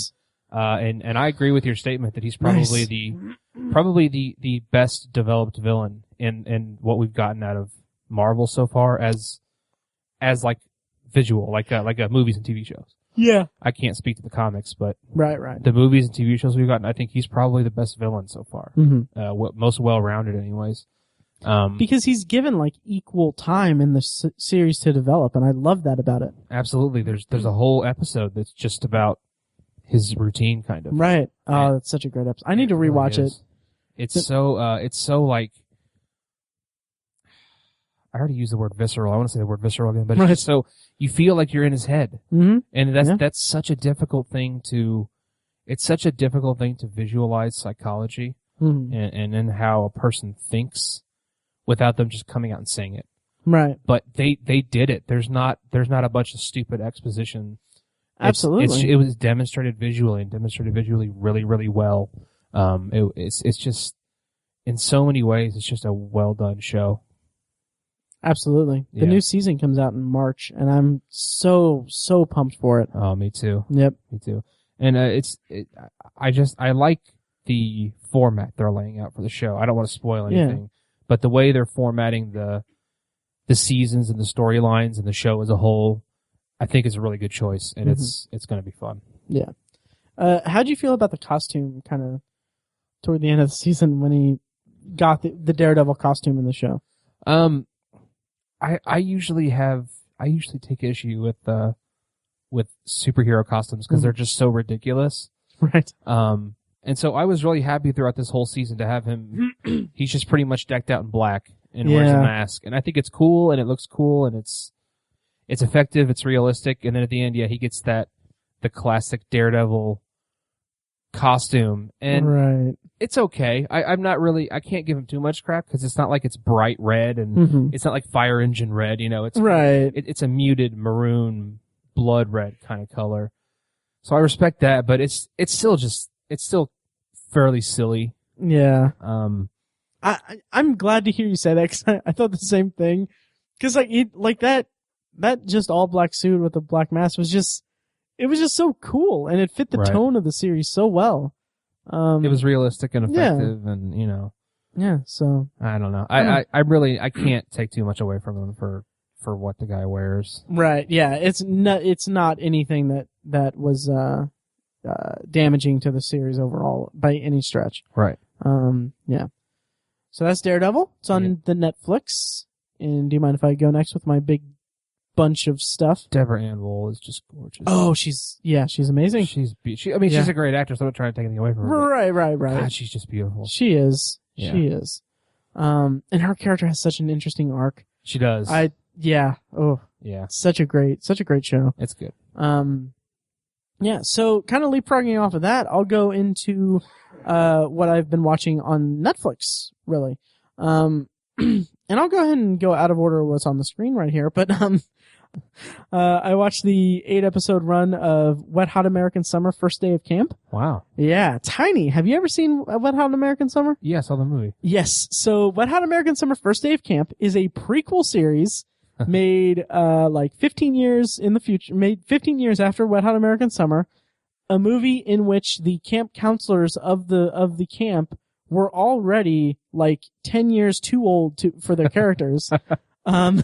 And I agree with your statement that he's probably the best developed villain in what we've gotten out of Marvel so far as like visual, like movies and TV shows. Yeah. I can't speak to the comics, but right. the movies and TV shows we've gotten, I think he's probably the best villain so far. Most well-rounded anyways. Because he's given like equal time in the series to develop, and I love that about it. Absolutely. There's a whole episode that's just about his routine, kind of. Right. Oh, that's such a great episode. I need to rewatch it. It's so like, I already used the word visceral. I want to say the word visceral again, but it's just so you feel like you're in his head. And that's such a difficult thing to visualize psychology and then how a person thinks without them just coming out and saying it. Right. But they did it. There's not a bunch of stupid exposition. Absolutely. It was demonstrated visually really, really well. It's just, in so many ways, it's just a well done show. Absolutely. The new season comes out in March, and I'm so pumped for it. Oh, me too. Yep. Me too. And I like the format they're laying out for the show. I don't want to spoil anything, but the way they're formatting the seasons and the storylines and the show as a whole, I think is a really good choice, and it's going to be fun. Yeah. How'd you feel about the costume kind of toward the end of the season when he got the Daredevil costume in the show? I usually take issue with superhero costumes because they're just so ridiculous. Right. And so I was really happy throughout this whole season to have him. He's just pretty much decked out in black and wears a mask, and I think it's cool and it looks cool and it's effective, it's realistic, and then at the end, he gets the classic Daredevil costume, and it's okay. I can't give him too much crap because it's not like it's bright red and it's not like Fire Engine red, it's it's a muted maroon blood red kind of color. So I respect that, but it's still fairly silly. Yeah. I'm glad to hear you say that because I thought the same thing. Because that just all black suit with a black mask was just, it was just so cool, and it fit the tone of the series so well. It was realistic and effective, and you know. Yeah, so I don't know. I can't take too much away from him for what the guy wears. Right. Yeah. It's not anything that was damaging to the series overall by any stretch. Right. Yeah. So that's Daredevil. It's on the Netflix. And do you mind if I go next with my big bunch of stuff? Deborah Ann Woll is just gorgeous. Oh, she's amazing. She's a great actress. So I'm not trying to take anything away from her. Right. God, she's just beautiful. She is. Yeah. She is. And her character has such an interesting arc. She does. Yeah. Oh. Yeah. Such a great show. It's good. Yeah. So kind of leapfrogging off of that, I'll go into what I've been watching on Netflix, really. And I'll go ahead and go out of order of what's on the screen right here, but I watched the 8-episode run of Wet Hot American Summer First Day of Camp. Wow. Yeah, Tiny. Have you ever seen Wet Hot American Summer? Yeah, I saw the movie. Yes. So Wet Hot American Summer First Day of Camp is a prequel series made 15 years in the future, made 15 years after Wet Hot American Summer, a movie in which the camp counselors of the camp were already 10 years too old for their characters. And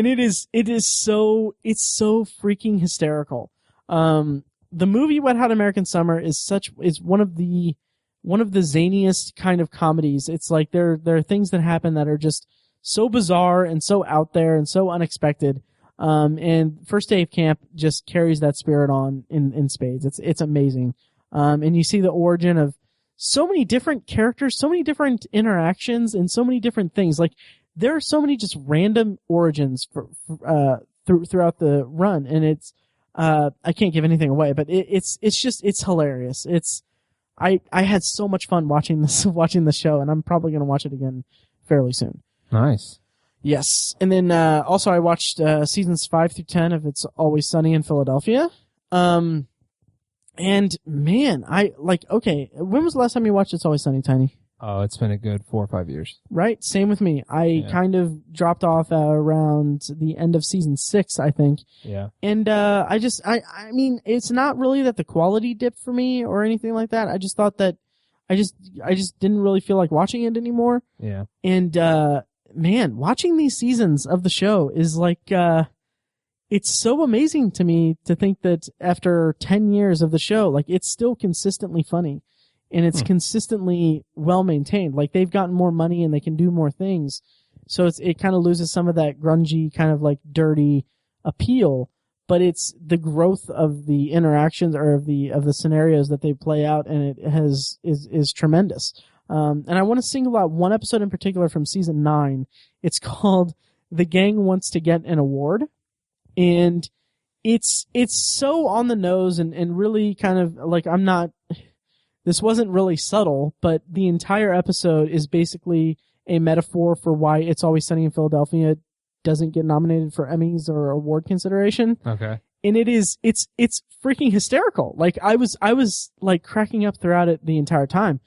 it's so freaking hysterical. The movie Wet Hot American Summer is one of the zaniest kind of comedies. It's like there are things that happen that are just so bizarre and so out there and so unexpected. And First Day of Camp just carries that spirit on in spades. It's amazing. And you see the origin of so many different characters, so many different interactions, and so many different things. Like, there are so many just random origins throughout the run, and it's I can't give anything away, but it's hilarious. I had so much fun watching the show, and I'm probably gonna watch it again fairly soon. Nice. Yes, and then also I watched seasons 5 through 10 of It's Always Sunny in Philadelphia. And man, okay, when was the last time you watched It's Always Sunny, Tiny? Oh, it's been a good 4 or 5 years. Right? Same with me. I kind of dropped off around the end of season 6, I think. Yeah. And I mean, it's not really that the quality dipped for me or anything like that. I just thought that I just didn't really feel like watching it anymore. Yeah. And man, watching these seasons of the show is it's so amazing to me to think that after 10 years of the show, it's still consistently funny, and it's consistently well maintained. They've gotten more money and they can do more things. So it kind of loses some of that grungy kind of dirty appeal, but it's the growth of the interactions or of the scenarios that they play out, and it is tremendous. And I want to single out one episode in particular from season 9. It's called The Gang Wants to Get an Award. And it's so on the nose and really kind of this wasn't really subtle, but the entire episode is basically a metaphor for why It's Always Sunny in Philadelphia doesn't get nominated for Emmys or award consideration. Okay. And it's freaking hysterical. I was cracking up throughout it the entire time.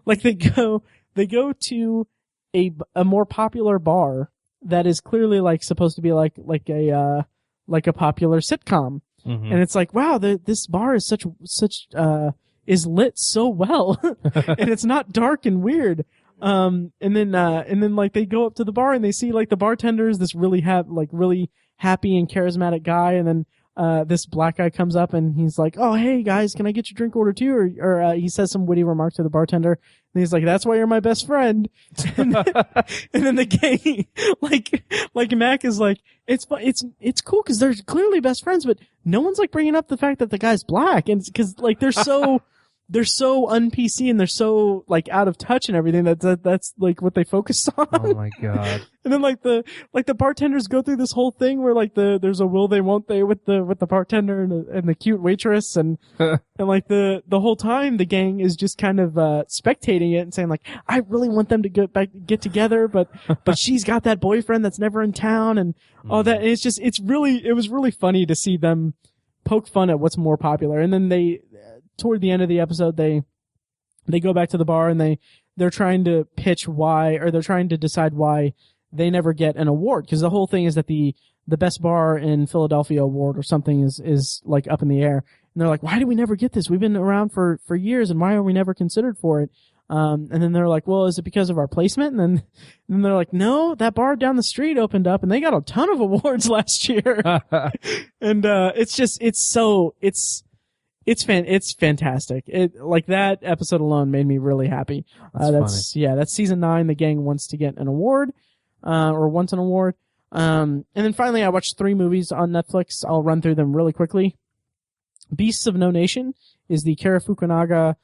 They go to a more popular bar that is clearly supposed to be like a popular sitcom. Mm-hmm. And it's wow, this bar is is lit so well. And it's not dark and weird. And then they go up to the bar and they see the bartender is this really really happy and charismatic guy. And then this black guy comes up and he's like, "Oh, hey guys, can I get your drink order too?" Or he says some witty remark to the bartender, and he's like, "That's why you're my best friend." And then the gang, Mac is it's cool because they're clearly best friends, but no one's bringing up the fact that the guy's black, and because they're so un-PC and they're so out of touch and everything that's what they focus on. Oh my god. And then the bartenders go through this whole thing where there's a will they won't they with the bartender and the cute waitress and the whole time the gang is just kind of spectating it and saying I really want them to get together, but she's got that boyfriend that's never in town and all that. And it was really funny to see them poke fun at what's more popular. And then toward the end of the episode, they go back to the bar and they're trying to pitch why, or they're trying to decide why they never get an award. Because the whole thing is that the the best bar in Philadelphia award or something is like up in the air. And they're like, why did we never get this? We've been around for years, and why are we never considered for it? And then they're like, well, is it because of our placement? And then they're like, no, that bar down the street opened up and they got a ton of awards last year. And, it's fantastic. Like that episode alone made me really happy. That's funny. That's season 9. The gang wants to get an award, or wants an award. And then finally I watched 3 movies on Netflix. I'll run through them really quickly. Beasts of No Nation is the Kara Fukunaga,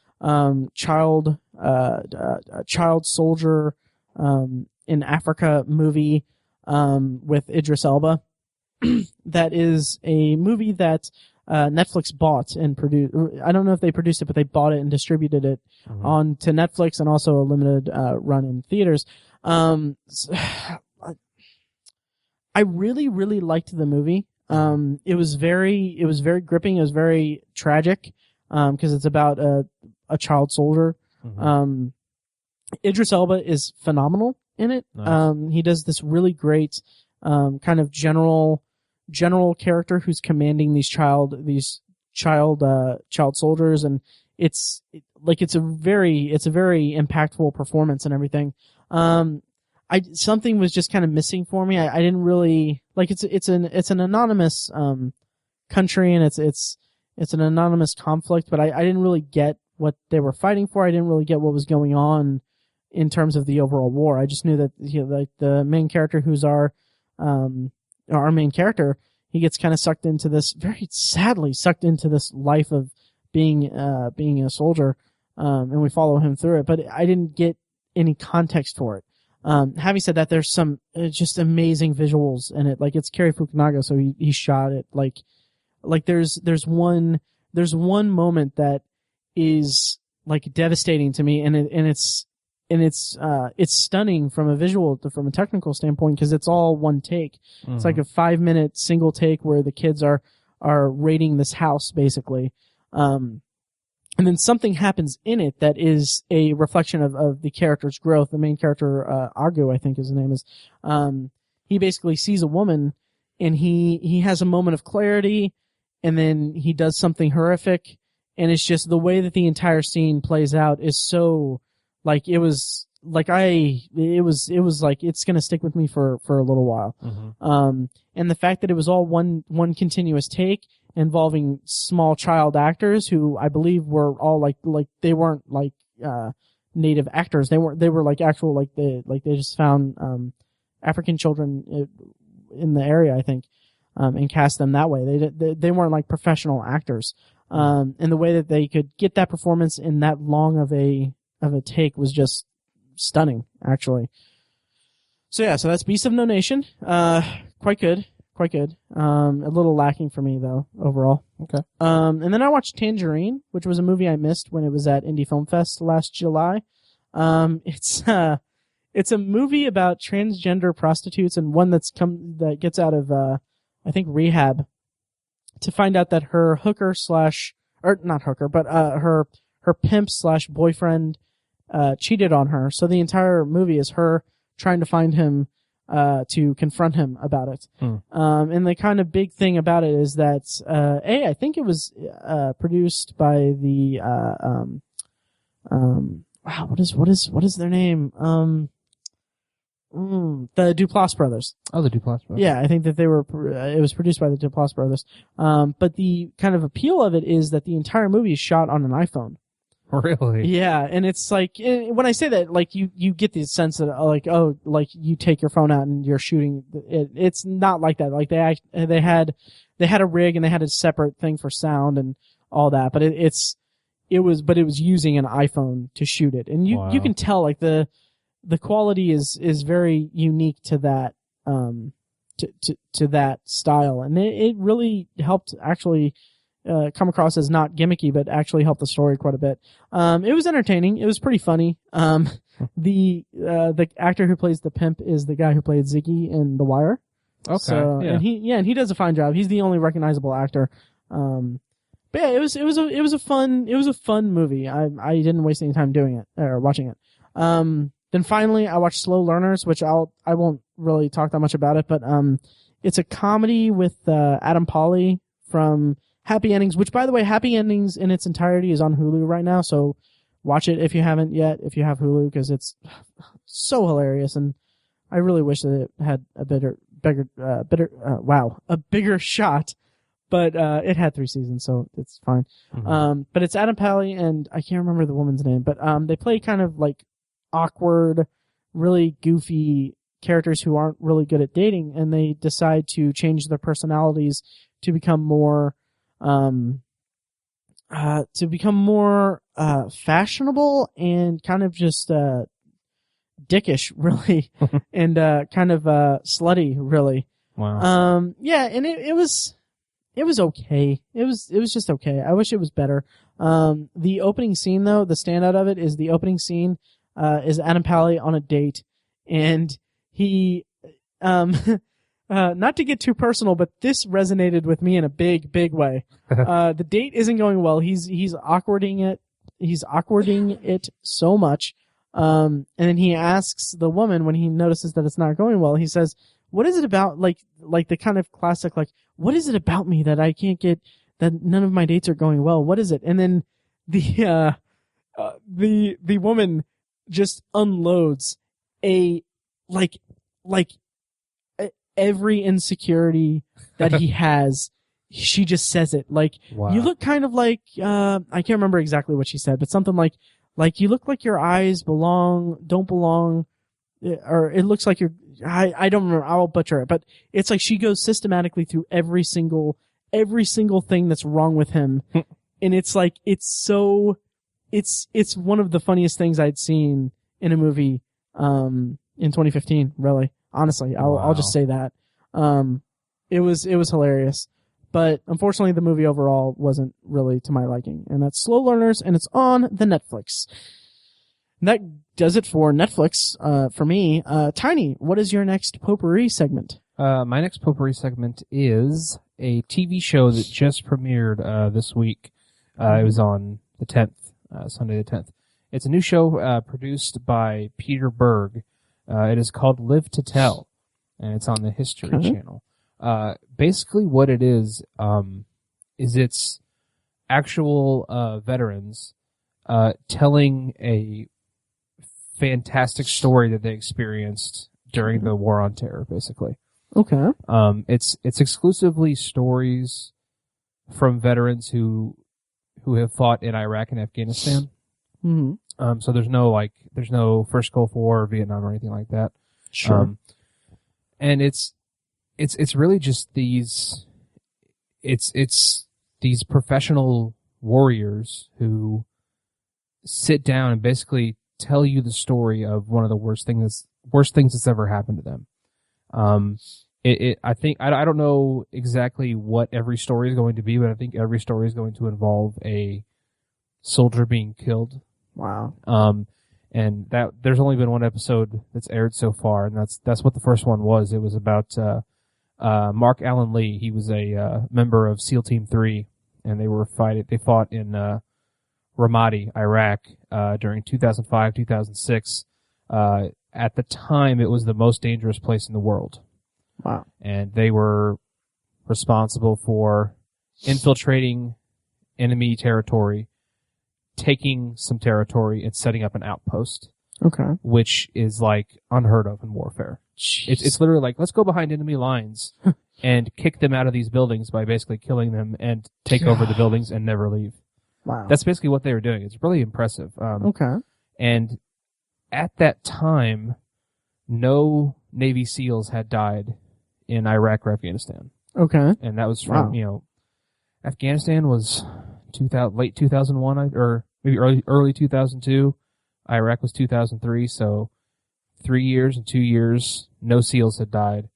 child soldier, in Africa movie, with Idris Elba. That is a movie that, Netflix bought and produced. I don't know if they produced it, but they bought it and distributed it onto Netflix, and also a limited, run in theaters. I really, really liked the movie. It was very gripping. It was very tragic, cause it's about a child soldier. Idris Elba is phenomenal in it. Nice. He does this really great, kind of general character who's commanding these child soldiers, and it's a very impactful performance and everything. Something was just kind of missing for me. I didn't really like it's an anonymous country, and it's an anonymous conflict, but I didn't really get what they were fighting for. I didn't really get what was going on in terms of the overall war. I just knew that like the main character, who's our main character, he gets kind of very sadly sucked into this life of being a soldier, and we follow him through it. But I didn't get any context for it. Having said that, there's some just amazing visuals in it. Like, it's Kara Fukunaga, so he shot it like there's one moment that is like devastating to me, and it's stunning from a technical standpoint, because it's all one take. Mm-hmm. It's like a 5-minute single take where the kids are raiding this house, basically. And then something happens in it that is a reflection of the character's growth. The main character, Agu, I think his name is, he basically sees a woman, and he has a moment of clarity, and then he does something horrific, and it's just the way that the entire scene plays out is so, like, it was like it's gonna stick with me for a little while. Mm-hmm. And the fact that it was all one continuous take, involving small child actors who I believe were all like they weren't like native actors. They were like actual, like they just found African children in the area, I think, and cast them that way. They weren't like professional actors. And the way that they could get that performance in that long of a take was just stunning, actually. So that's Beast of No Nation. Quite good. A little lacking for me, though, overall. Okay. And then I watched Tangerine, which was a movie I missed when it was at Indie Film Fest last July. It's a movie about transgender prostitutes, and one that gets out of, I think, rehab, to find out that her hooker her pimp / boyfriend, cheated on her. So the entire movie is her trying to find him, to confront him about it. And the kind of big thing about it is that, I think it was, produced by the, what is their name? The Duplass brothers. Oh, the Duplass brothers. Yeah, I think that it was produced by the Duplass brothers. But the kind of appeal of it is that the entire movie is shot on an iPhone. Really? Yeah, and it's like, when I say that, like, you get the sense that, like, oh, like, you take your phone out and you're shooting it. It's not like that. Like, they had a rig, and they had a separate thing for sound and all that, but it was using an iPhone to shoot it. And you can tell, like, the quality is very unique to that, to that style. And it really helped actually, come across as not gimmicky, but actually helped the story quite a bit. It was entertaining. It was pretty funny. The actor who plays the pimp is the guy who played Ziggy in The Wire. Okay. So, yeah. And he does a fine job. He's the only recognizable actor. But yeah, it was a fun movie. I didn't waste any time doing it or watching it. Then finally I watched Slow Learners, which I won't really talk that much about it, but, It's a comedy with Adam Pally from Happy Endings, which, by the way, Happy Endings in its entirety is on Hulu right now, so watch it if you haven't yet, if you have Hulu, because it's so hilarious, and I really wish that it had a bigger shot, but it had 3 seasons, so it's fine. Mm-hmm. But it's Adam Pally, and I can't remember the woman's name, but they play kind of like awkward, really goofy characters who aren't really good at dating, and they decide to change their personalities to become more fashionable and kind of just dickish, really, and kind of slutty, really. Wow. Yeah, and it was okay. It was just okay. I wish it was better. The opening scene, though, the standout of it is the opening scene is Adam Pally on a date, and he not to get too personal, but this resonated with me in a big way. The date isn't going well. He's awkwarding it so much. And then he asks the woman when he notices that it's not going well, he says, what is it about, like the kind of classic, like, what is it about me that I can't get, that none of my dates are going well? What is it? And then the woman just unloads every insecurity that he has. She just says it. Like, wow. You look kind of like, I can't remember exactly what she said, but something like you look like your eyes don't belong, or it looks like I don't remember, I'll butcher it, but it's like she goes systematically through every single thing that's wrong with him. And it's like, it's one of the funniest things I'd seen in a movie, in 2015, really. Honestly, I'll just say that. It was hilarious. But unfortunately, the movie overall wasn't really to my liking. And that's Slow Learners, and it's on the Netflix. And that does it for Netflix, for me. Tiny, what is your next potpourri segment? My next potpourri segment is a TV show that just premiered this week. It was on the 10th, Sunday the 10th. It's a new show produced by Peter Berg. It is called Live to Tell, and it's on the History Channel. Basically what it is it's actual veterans telling a fantastic story that they experienced during the War on Terror, basically. Okay. It's exclusively stories from veterans who have fought in Iraq and Afghanistan. Mm-hmm. So there's no First Gulf War or Vietnam or anything like that. Sure. And it's really just these professional warriors who sit down and basically tell you the story of one of the worst things that's ever happened to them. I think I don't know exactly what every story is going to be, but I think every story is going to involve a soldier being killed. Wow. And that there's only been one episode that's aired so far, and that's what the first one was. It was about Mark Allen Lee. He was a member of SEAL Team 3, and they fought in Ramadi, Iraq, during 2005, 2006. At the time, it was the most dangerous place in the world. Wow. And they were responsible for infiltrating enemy territory, taking some territory, and setting up an outpost. Okay. Which is like unheard of in warfare. It's literally like, let's go behind enemy lines and kick them out of these buildings by basically killing them and take over the buildings and never leave. Wow. That's basically what they were doing. It's really impressive. Okay. And at that time, no Navy SEALs had died in Iraq or Afghanistan. Okay. And that was from, Afghanistan was late 2001, or maybe early 2002. Iraq was 2003, so 3 years and 2 years, no SEALs had died.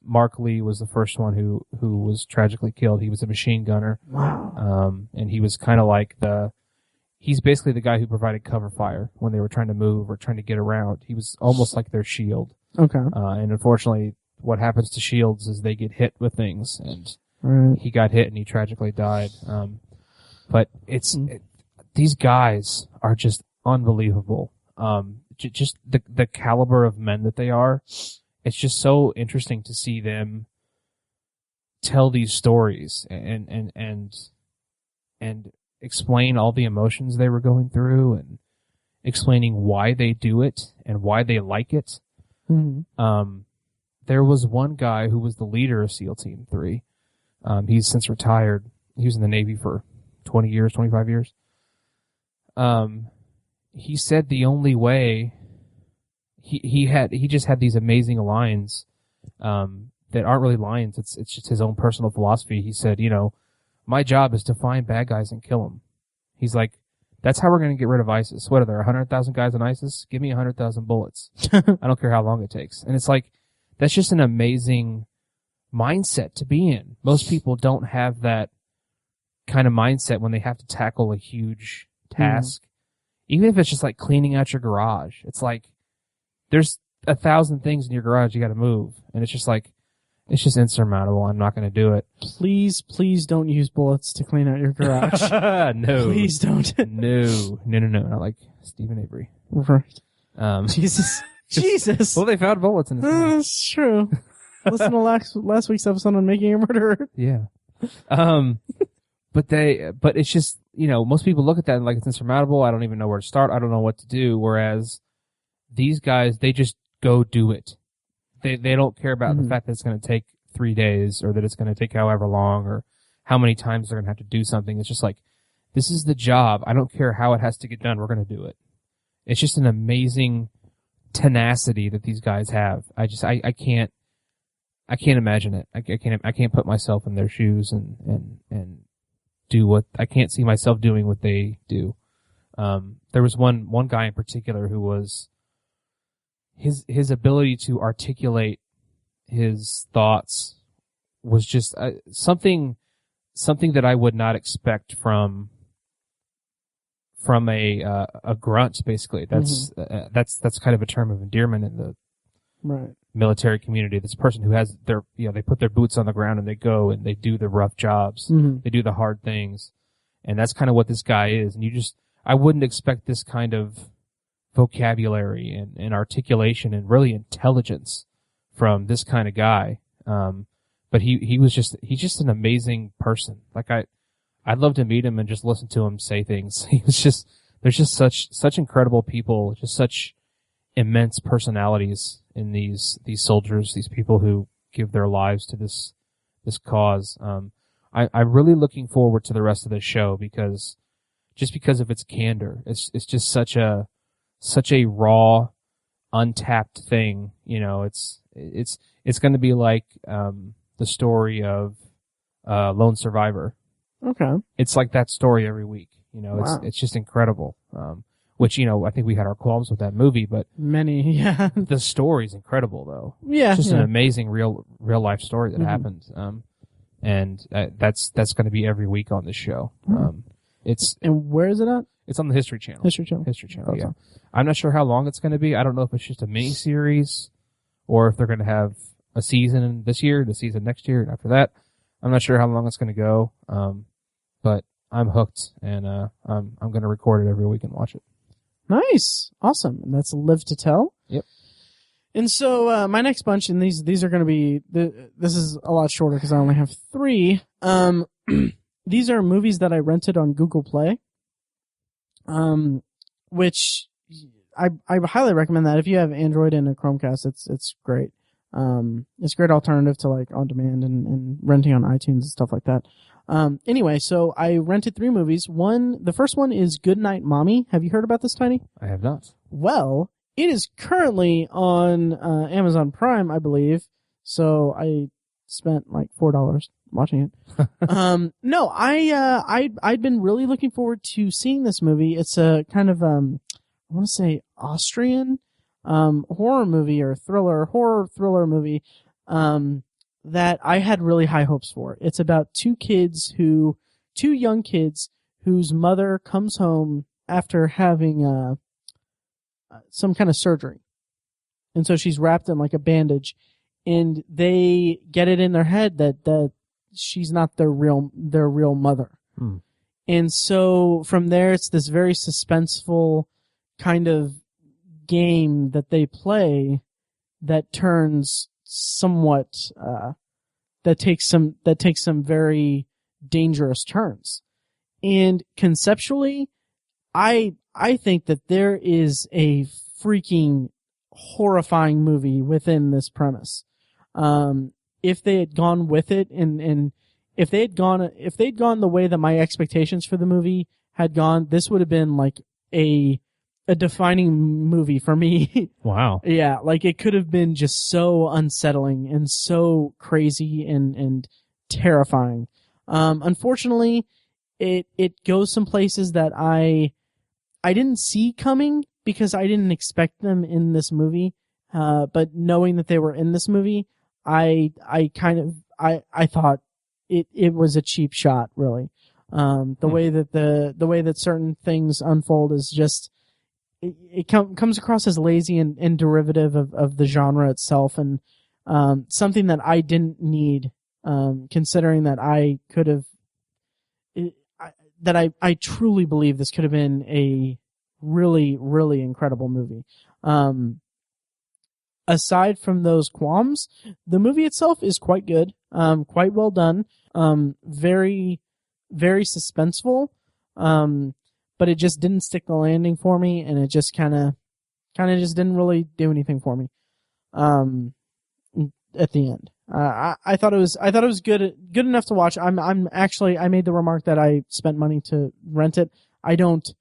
Mark Lee was the first one who was tragically killed. He was a machine gunner. Wow. And he was kind of like he's basically the guy who provided cover fire when they were trying to move or trying to get around. He was almost like their shield. Okay. And unfortunately, what happens to shields is they get hit with things, and he got hit and he tragically died. But these guys are just unbelievable. Just the caliber of men that they are, it's just so interesting to see them tell these stories and explain all the emotions they were going through and explaining why they do it and why they like it. Mm-hmm. There was one guy who was the leader of SEAL Team 3. He's since retired. He was in the Navy for 20 years, 25 years. He said the only way he just had these amazing lines, that aren't really lines. It's just his own personal philosophy. He said, my job is to find bad guys and kill them. He's like, that's how we're going to get rid of ISIS. What are there, 100,000 guys in ISIS? Give me 100,000 bullets. I don't care how long it takes. And it's like, that's just an amazing mindset to be in. Most people don't have that kind of mindset when they have to tackle a huge task. Even if it's just like cleaning out your garage. It's like, there's 1,000 things in your garage you got to move. And it's just like, it's just insurmountable. I'm not going to do it. Please don't use bullets to clean out your garage. No. Please don't. No. Not like Stephen Avery. Right. Jesus. Well, they found bullets in his house. That's true. Listen to last week's episode on Making a Murderer. Yeah. But it's just, most people look at that and like it's insurmountable. I don't even know where to start. I don't know what to do. Whereas these guys, they just go do it. They don't care about the fact that it's going to take 3 days or that it's going to take however long or how many times they're going to have to do something. It's just like, this is the job. I don't care how it has to get done. We're going to do it. It's just an amazing tenacity that these guys have. I can't imagine it. I can't put myself in their shoes and do what I can't see myself doing what they do. There was one guy in particular who was his ability to articulate his thoughts was just something that I would not expect from a grunt. Basically, that's kind of a term of endearment in the military community. This person who has they put their boots on the ground and they go and they do the rough jobs. They do the hard things. And that's kind of what this guy is. And I wouldn't expect this kind of vocabulary and articulation and really intelligence from this kind of guy. But he's just an amazing person. Like I'd love to meet him and just listen to him say things. There's just such incredible people, just such immense personalities in these soldiers, these people who give their lives to this cause. I'm really looking forward to the rest of the show because of its candor. It's just such a raw, untapped thing. It's going to be like the story of Lone Survivor. Okay. It's like that story every week. Wow. It's just incredible. Which, I think we had our qualms with that movie, but yeah. The story's incredible though. Yeah. It's just an amazing real life story that happened. And that's going to be every week on this show. And where is it at? It's on the History Channel. History Channel. Yeah. Awesome. I'm not sure how long it's going to be. I don't know if it's just a mini series or if they're going to have a season this year, the season next year, and after that. I'm not sure how long it's going to go. But I'm hooked and I'm going to record it every week and watch it. Nice. Awesome. And that's Live to Tell. Yep. And so, my next bunch, and these are going to be, this is a lot shorter because I only have 3. These are movies that I rented on Google Play. Which I highly recommend that if you have Android and a Chromecast, it's great. It's a great alternative to like on demand and renting on iTunes and stuff like that. Anyway, so I rented 3 movies. The first one is Goodnight, Mommy. Have you heard about this, Tiny? I have not. Well, it is currently on Amazon Prime, I believe. So I spent like $4 watching it. No, I'd been really looking forward to seeing this movie. It's a kind of I want to say Austrian horror movie or horror thriller movie that I had really high hopes for. It's about 2 young kids whose mother comes home after having some kind of surgery. And so she's wrapped in like a bandage, and they get it in their head that she's not their real mother. And so from there, it's this very suspenseful kind of game that they play that turns somewhat that takes some very dangerous turns. And conceptually, I think that there is a freaking horrifying movie within this premise. If they had gone with it and if they'd gone the way that my expectations for the movie had gone, this would have been like a defining movie for me. Wow. Yeah, like it could have been just so unsettling and so crazy and terrifying. Unfortunately, it goes some places that I didn't see coming because I didn't expect them in this movie. But knowing that they were in this movie, I thought it was a cheap shot, really. The way that certain things unfold is just, it comes across as lazy and derivative of the genre itself, and something that I didn't need, considering that I could have, that I truly believe this could have been a really, really incredible movie. Aside from those qualms, the movie itself is quite good, quite well done, very, very suspenseful, but it just didn't stick the landing for me, and it just kind of just didn't really do anything for me. At the end, I thought it was good enough to watch. I made the remark that I spent money to rent it. I don't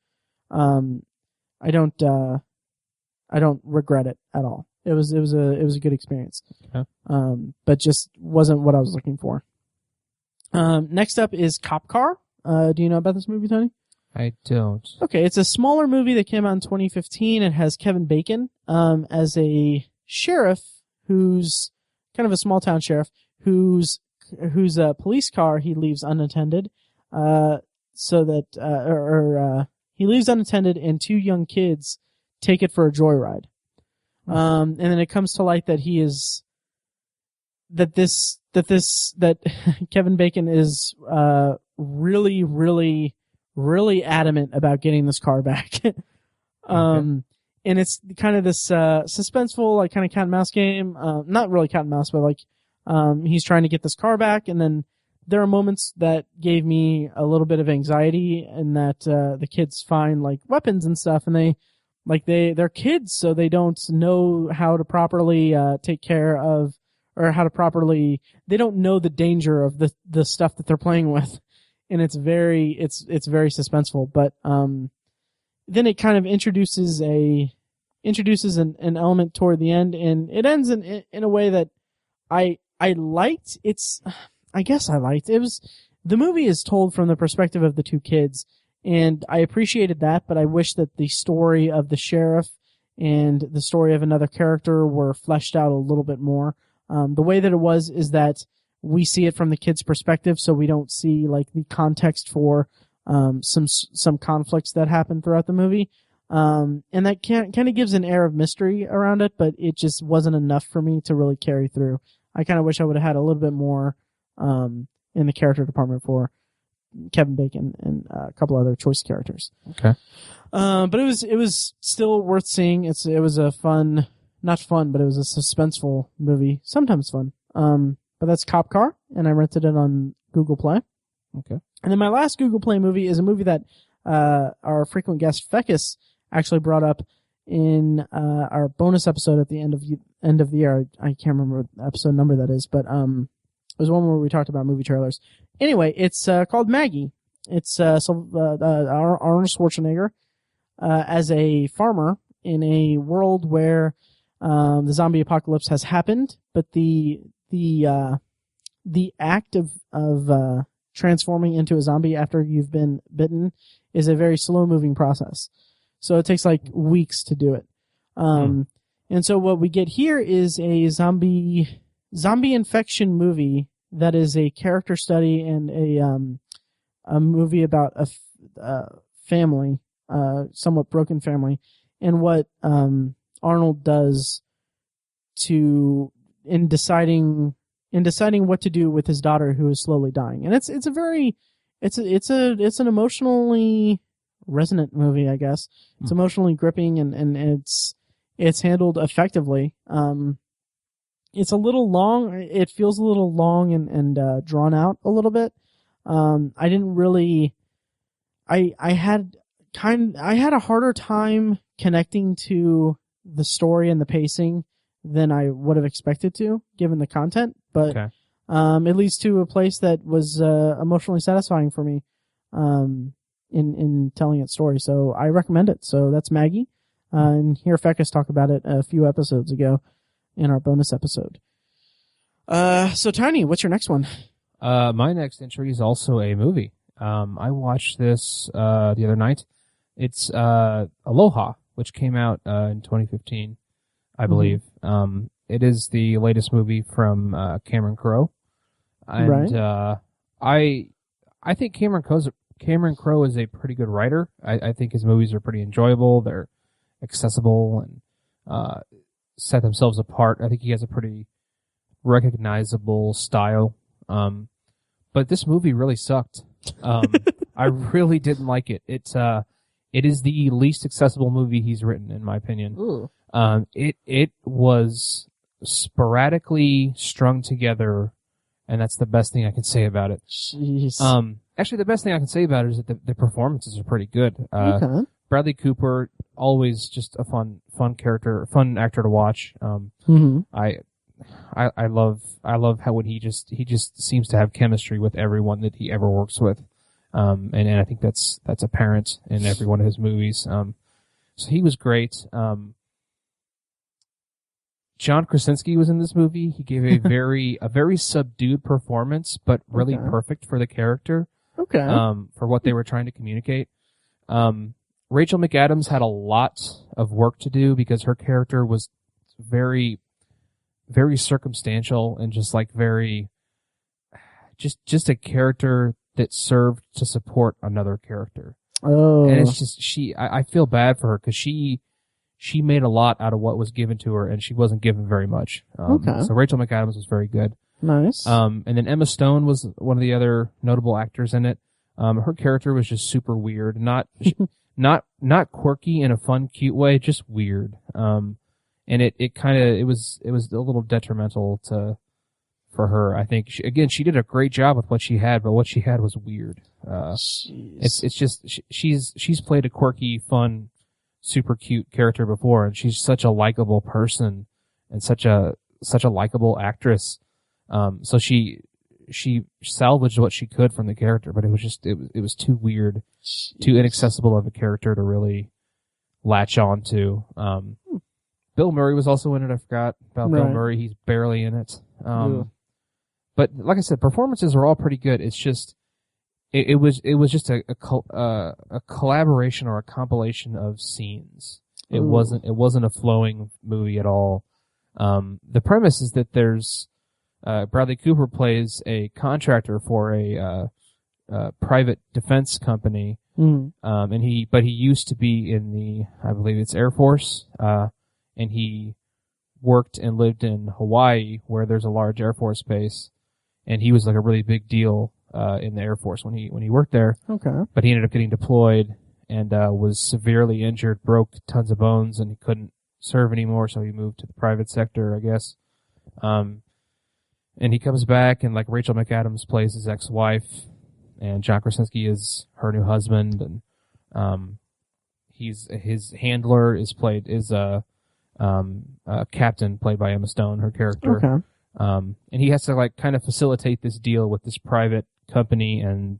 regret it at all. It was a good experience. Okay. But just wasn't what I was looking for. Next up is Cop Car. Do you know about this movie, Tony? I don't. Okay, it's a smaller movie that came out in 2015. It has Kevin Bacon as a sheriff who's kind of a small town sheriff whose a police car he leaves unattended, so that he leaves unattended and two young kids take it for a joyride. And then it comes to light that that Kevin Bacon is really, really, really adamant about getting this car back. And it's kind of this suspenseful, like kind of cat and mouse game. Not really cat and mouse, but like he's trying to get this car back, and then there are moments that gave me a little bit of anxiety, and that the kids find like weapons and stuff, and they're kids, so they don't know how to properly take care of, or how to properly, they don't know the danger of the stuff that they're playing with, and it's very suspenseful. But then it kind of introduces an element toward the end, and it ends in a way that I liked. I guess I liked. The movie is told from the perspective of the two kids, and I appreciated that, but I wish that the story of the sheriff and the story of another character were fleshed out a little bit more. The way that it was is that we see it from the kid's perspective, so we don't see like the context for some conflicts that happen throughout the movie. And that kind of gives an air of mystery around it, but it just wasn't enough for me to really carry through. I kind of wish I would have had a little bit more in the character department for Kevin Bacon and a couple other choice characters. Okay. But it was still worth seeing. It was a fun, not fun, but it was a suspenseful movie. Sometimes fun. But that's Cop Car, and I rented it on Google Play. Okay. And then my last Google Play movie is a movie that our frequent guest Fecus actually brought up in our bonus episode at the end of the year. I can't remember what episode number that is, but it was one where we talked about movie trailers. Anyway, it's called Maggie. It's Arnold Schwarzenegger as a farmer in a world where the zombie apocalypse has happened, but the act of transforming into a zombie after you've been bitten is a very slow moving process. So it takes like weeks to do it. And so what we get here is a zombie infection movie that is a character study and a movie about a family, somewhat broken family, and what Arnold does in deciding what to do with his daughter who is slowly dying. And it's an emotionally resonant movie, I guess. It's emotionally gripping, and it's handled effectively. it's a little long. It feels a little long and drawn out a little bit. I didn't really. I had a harder time connecting to the story and the pacing than I would have expected to, given the content. But Okay. it leads to a place that was emotionally satisfying for me in telling its story. So I recommend it. So that's Maggie. And here Fekas talk about it a few episodes ago in our bonus episode. So Tiny, what's your next one? My next entry is also a movie. I watched this the other night. It's Aloha, which came out in 2015, I believe. It is the latest movie from Cameron Crowe. And Right. I think Cameron Crowe is a pretty good writer. I think his movies are pretty enjoyable. They're accessible and set themselves apart. I think he has a pretty recognizable style. But this movie really sucked. I really didn't like it. It is the least accessible movie he's written, in my opinion. Ooh. It was sporadically strung together, and that's the best thing I can say about it. Jeez. Actually, the best thing I can say about it is that the performances are pretty good. Okay. Bradley Cooper, always just a fun character, fun actor to watch. I love how when he just seems to have chemistry with everyone that he ever works with. And I think that's apparent in every one of his movies. So he was great. John Krasinski was in this movie. He gave a very subdued performance, but really perfect for the character. Okay. For what they were trying to communicate. Rachel McAdams had a lot of work to do because her character was very, very circumstantial and just like very, just a character that served to support another character. Oh. And it's just, I feel bad for her because she made a lot out of what was given to her and she wasn't given very much. So Rachel McAdams was very good. Nice. And then Emma Stone was one of the other notable actors in it. Her character was just super weird, not quirky in a fun, cute way, just weird. And it was a little detrimental for her. I think she did a great job with what she had, but what she had was weird. It's just, she's played a quirky, fun, super cute character before, and she's such a likable person and such a likable actress. So she salvaged what she could from the character, but it was too weird, too inaccessible of a character to really latch on to. Bill Murray was also in it. I forgot about Bill Murray. He's barely in it. But like I said, performances are all pretty good. It's just, it was just a collaboration or a compilation of scenes. It wasn't a flowing movie at all. The premise is that there's, Bradley Cooper plays a contractor for a private defense company. And he used to be in the, I believe it's Air Force, and he worked and lived in Hawaii where there's a large Air Force base, and he was like a really big deal in the Air Force when he worked there. Okay. But he ended up getting deployed and was severely injured, broke tons of bones, and he couldn't serve anymore, so he moved to the private sector, I guess. And he comes back, and like Rachel McAdams plays his ex-wife, and John Krasinski is her new husband, and his handler is Captain, played by Emma Stone, her character. Okay. And he has to like kind of facilitate this deal with this private company and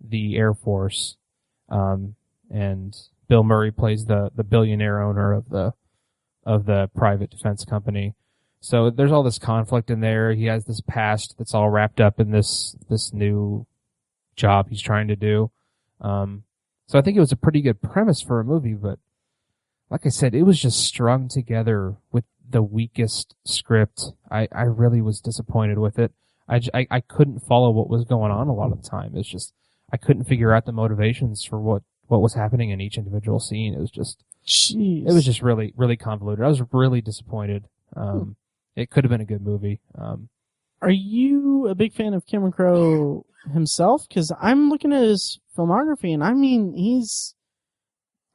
the Air Force. And Bill Murray plays the billionaire owner of the private defense company. So there's all this conflict in there. He has this past that's all wrapped up in this new job he's trying to do. So I think it was a pretty good premise for a movie, but like I said, it was just strung together with the weakest script. I really was disappointed with it. I couldn't follow what was going on a lot of the time. It's just, I couldn't figure out the motivations for what was happening in each individual scene. It was just, Jeez. It was just really, really convoluted. I was really disappointed. It could have been a good movie. Are you a big fan of Cameron Crowe himself? Because I'm looking at his filmography, and I mean,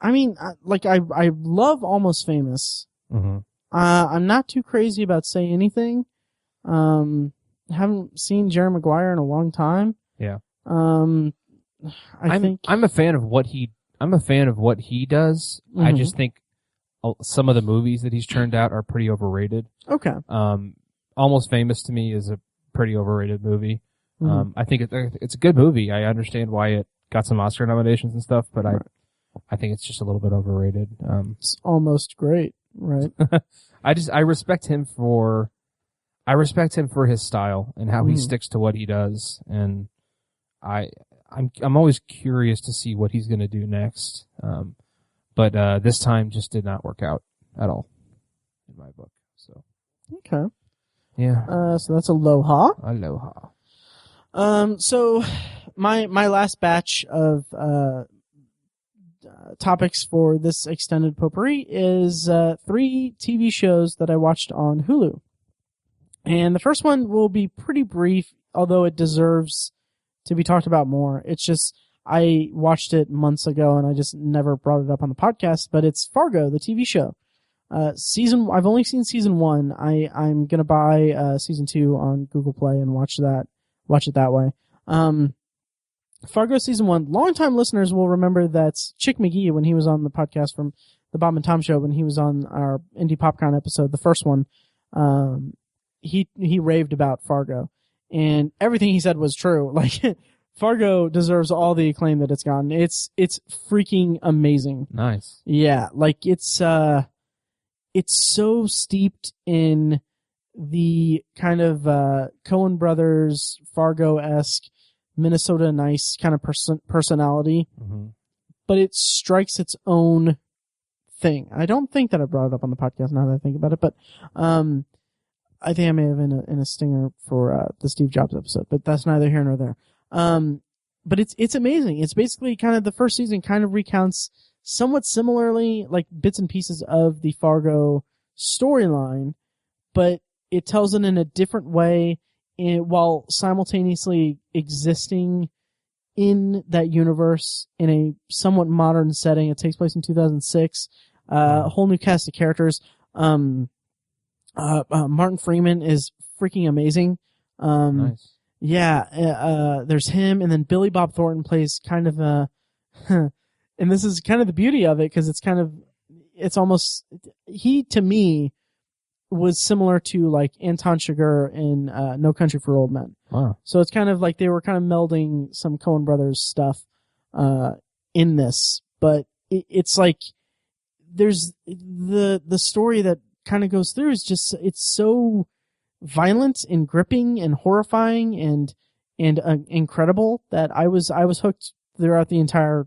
I love Almost Famous. Mm-hmm. I'm not too crazy about saying anything. Haven't seen Jerry Maguire in a long time. Yeah. I'm a fan of what he does. Mm-hmm. I just think some of the movies that he's turned out are pretty overrated. Okay. Almost Famous to me is a pretty overrated movie. Mm-hmm. I think it's a good movie. I understand why it got some Oscar nominations and stuff, but I think it's just a little bit overrated. It's almost great, right? I respect him for his style and how he sticks to what he does, and I'm always curious to see what he's going to do next. But this time just did not work out at all in my book. So okay, yeah. So that's Aloha. Aloha. So my last batch of topics for this extended potpourri is 3 TV shows that I watched on Hulu. And the first one will be pretty brief, although it deserves to be talked about more. It's just, I watched it months ago and I just never brought it up on the podcast, but it's Fargo, the TV show. I've only seen season 1. I'm gonna buy season 2 on Google Play and watch it that way. Fargo season 1, longtime listeners will remember that Chick McGee, when he was on the podcast from the Bob and Tom show, when he was on our Indie PopCon episode, the first one, he raved about Fargo, and everything he said was true. Like, Fargo deserves all the acclaim that it's gotten. It's freaking amazing. Nice. Yeah, like it's so steeped in the kind of Coen Brothers Fargo-esque Minnesota Nice kind of personality, but it strikes its own thing. I don't think that I brought it up on the podcast now that I think about it, but I think I may have in a stinger for the Steve Jobs episode, but that's neither here nor there. But it's amazing. It's basically kind of the first season kind of recounts somewhat similarly, like bits and pieces of the Fargo storyline, but it tells it in a different way while simultaneously existing in that universe in a somewhat modern setting. It takes place in 2006. A whole new cast of characters. Martin Freeman is freaking amazing. Nice. Yeah, there's him, and then Billy Bob Thornton plays kind of a, and this is kind of the beauty of it, because he, to me, was similar to like Anton Chigurh in No Country for Old Men. Wow. So it's kind of like they were kind of melding some Coen Brothers stuff in this, but it's like there's the story that kind of goes through is just, it's so violent and gripping and horrifying and incredible that I was hooked throughout the entire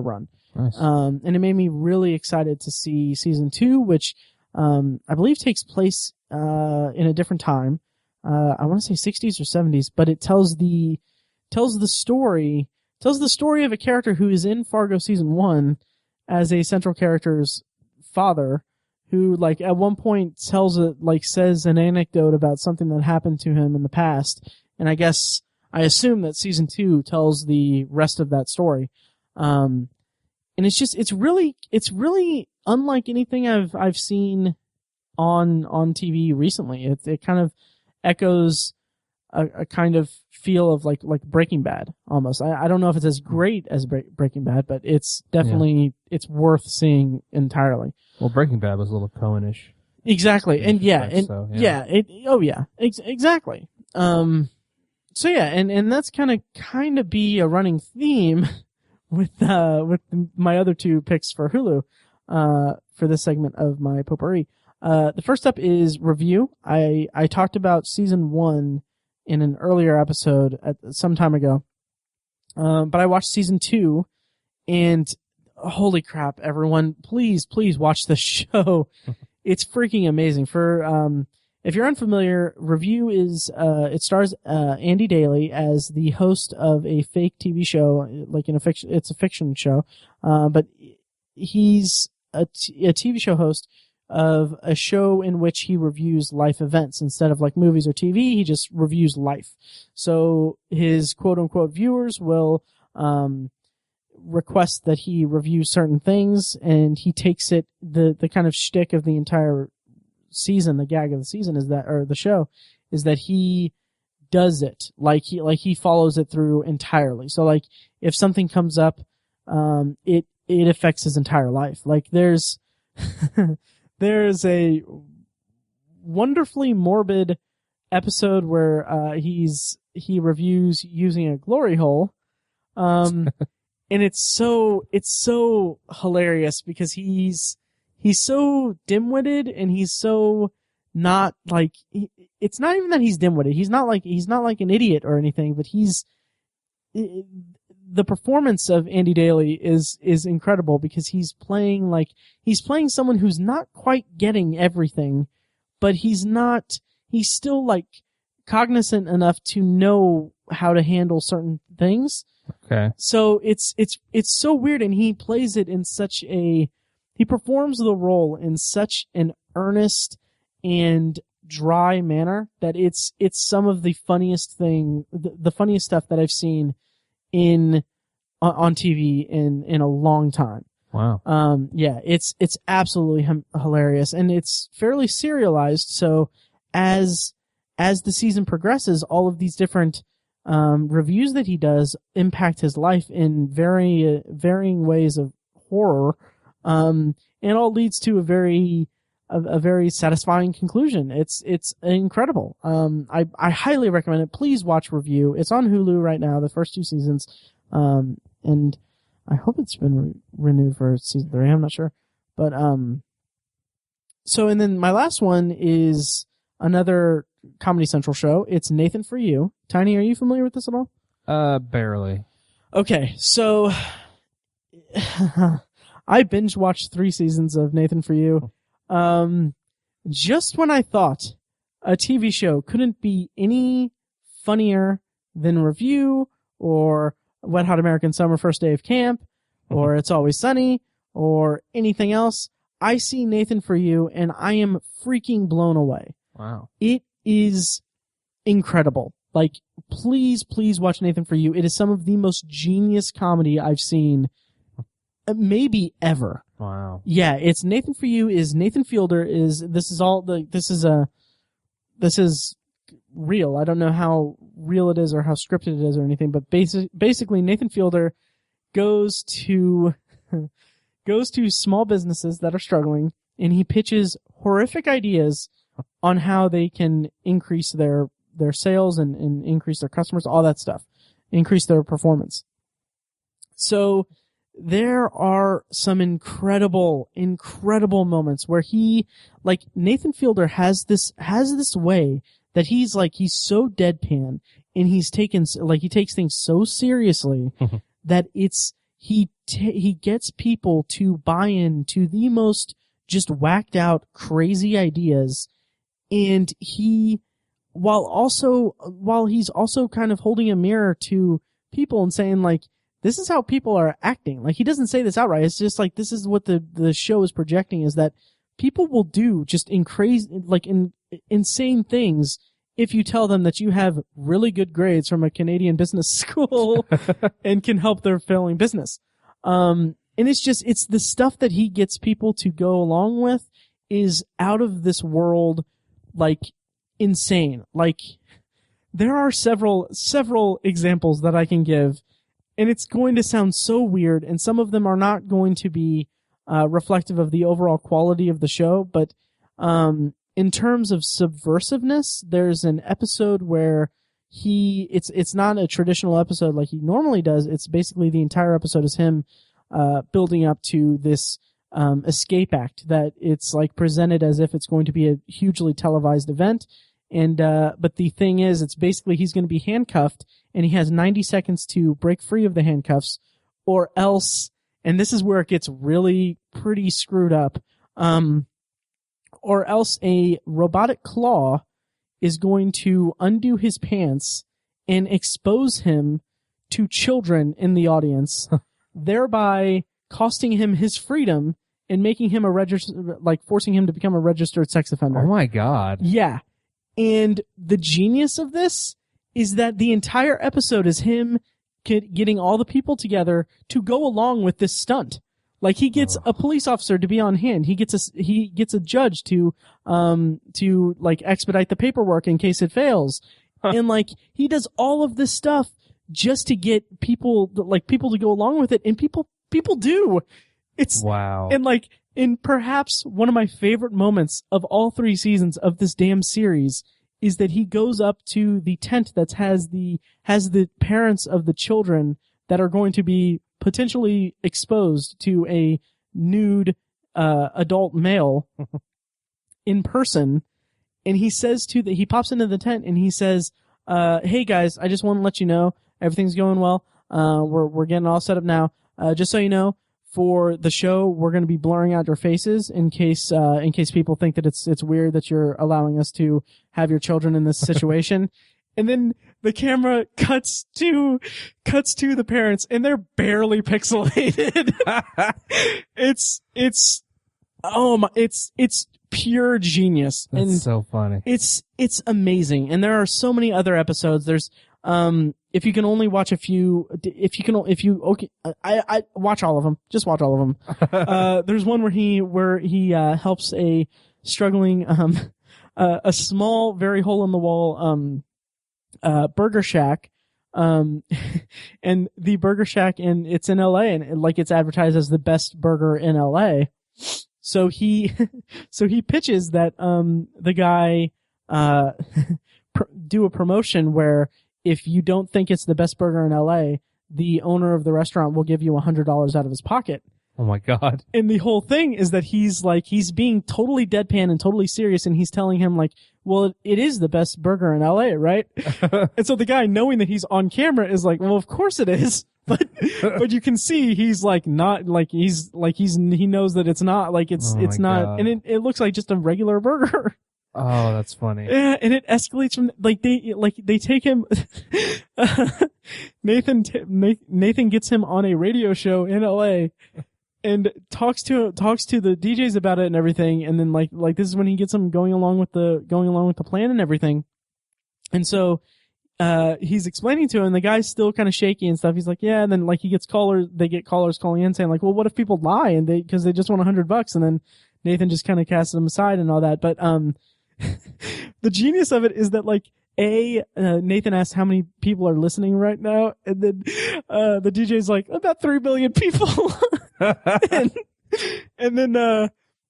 run. Nice. And it made me really excited to see season 2, which I believe takes place in a different time. I want to say 60s or 70s, but it tells the story of a character who is in Fargo season 1 as a central character's father, who like at one point says an anecdote about something that happened to him in the past, and I assume that season 2 tells the rest of that story. And it's really unlike anything I've seen on TV recently. It kind of echoes a kind of feel of like Breaking Bad almost. I don't know if it's as great as Breaking Bad, but it's definitely it's worth seeing entirely. Well, Breaking Bad was a little Coen-ish. Exactly, and exactly. So yeah, and that's kind of be a running theme with my other 2 picks for Hulu for this segment of my potpourri. The first up is review. I talked about season 1 in an earlier episode some time ago, but I watched season 2, and holy crap, everyone! Please watch this show. It's freaking amazing. If you're unfamiliar, Review is it stars Andy Daly as the host of a fake TV show, like in a fiction. It's a fiction show, but he's a TV show host of a show in which he reviews life events instead of like movies or TV. He just reviews life. So his quote unquote viewers will requests that he review certain things, and he takes it, the kind of shtick of the entire season, the gag of the season is that, or the show, is that he does it like he follows it through entirely. So like if something comes up, it affects his entire life. Like there's a wonderfully morbid episode where he reviews using a glory hole, and it's so hilarious because he's so dim-witted, and he's so not like, it's not even that he's dim-witted. He's not like an idiot or anything, but the performance of Andy Daly is incredible because he's playing someone who's not quite getting everything, but he's still like cognizant enough to know how to handle certain things. Okay. So it's so weird, and he plays it in he performs the role in such an earnest and dry manner that it's some of the funniest the funniest stuff that I've seen on TV in a long time. Wow. Yeah, it's absolutely hilarious, and it's fairly serialized. So as the season progresses, all of these different reviews that he does impact his life in varying ways of horror, and it all leads to a very satisfying conclusion. It's incredible. I highly recommend it. Please watch Review. It's on Hulu right now, the first 2 seasons. And I hope it's been renewed for season 3. I'm not sure. But, and then my last one is another Comedy Central show. It's Nathan For You. Tiny, are you familiar with this at all? Barely. Okay. So I binge watched 3 seasons of Nathan For You. Just when I thought a TV show couldn't be any funnier than Review or Wet Hot American Summer First Day of Camp or It's Always Sunny or anything else, I see Nathan For You and I am freaking blown away. Wow. It is incredible. Like, please watch Nathan For You. It is some of the most genius comedy I've seen maybe ever. Wow. Yeah, it's Nathan For You is Nathan Fielder this is real. I don't know how real it is or how scripted it is or anything, but basically Nathan Fielder goes to small businesses that are struggling, and he pitches horrific ideas on how they can increase their sales and increase their customers, all that stuff, increase their performance. So there are some incredible moments where Nathan Fielder has this way that he's so deadpan, and he takes things so seriously that he gets people to buy into the most just whacked out crazy ideas, and while he's also kind of holding a mirror to people and saying like, this is how people are acting. Like, he doesn't say this outright. It's just like, this is what the show is projecting, is that people will do just insane things if you tell them that you have really good grades from a Canadian business school and can help their failing business. And it's the stuff that he gets people to go along with is out of this world, like, insane. Like, there are several examples that I can give, and it's going to sound so weird, and some of them are not going to be reflective of the overall quality of the show, but in terms of subversiveness, there's an episode where it's not a traditional episode like he normally does. It's basically the entire episode is him building up to this escape act that it's like presented as if it's going to be a hugely televised event. And but the thing is, it's basically he's going to be handcuffed, and he has 90 seconds to break free of the handcuffs, or else, and this is where it gets really pretty screwed up, or else a robotic claw is going to undo his pants and expose him to children in the audience, thereby costing him his freedom and making him forcing him to become a registered sex offender. Oh my God. Yeah. And the genius of this is that the entire episode is him getting all the people together to go along with this stunt. Like he gets a police officer to be on hand. He gets a judge to like expedite the paperwork in case it fails. And like he does all of this stuff just to get people to go along with it, and people do. It's wow. And like in perhaps one of my favorite moments of all 3 seasons of this damn series is that he goes up to the tent that has the parents of the children that are going to be potentially exposed to a nude adult male in person, and he says he pops into the tent and he says, "Hey guys, I just want to let you know everything's going well. We're getting all set up now. Just so you know, for the show, we're going to be blurring out your faces in case people think that it's weird that you're allowing us to have your children in this situation." And then the camera cuts to the parents, and they're barely pixelated. It's pure genius. That's and so funny. It's amazing. And there are so many other episodes. There's if you can only watch a few, I watch all of them. Just watch all of them. There's one where he helps a struggling a small, very hole in the wall burger shack, and the burger shack, and it's in LA, and like it's advertised as the best burger in LA. So he pitches that the guy do a promotion where if you don't think it's the best burger in LA, the owner of the restaurant will give you $100 out of his pocket. Oh my God. And the whole thing is that he's being totally deadpan and totally serious, and he's telling him like, well, it is the best burger in LA, right? And so the guy, knowing that he's on camera, is like, well, of course it is. But you can see he's like not like he knows that it's not like it's not, God. and it looks like just a regular burger. Oh, that's funny. Yeah, and it escalates from they take him. Nathan gets him on a radio show in LA. And talks to the DJs about it and everything, and then like this is when he gets them going along with the plan and everything. And so he's explaining to him, and the guy's still kind of shaky and stuff. He's like, yeah, and then like they get callers calling in saying like, well, what if people lie and because they just want $100? And then Nathan just kind of casts them aside and all that. But the genius of it is that like Nathan asks how many people are listening right now, and then the DJ's like, about 3 billion people. and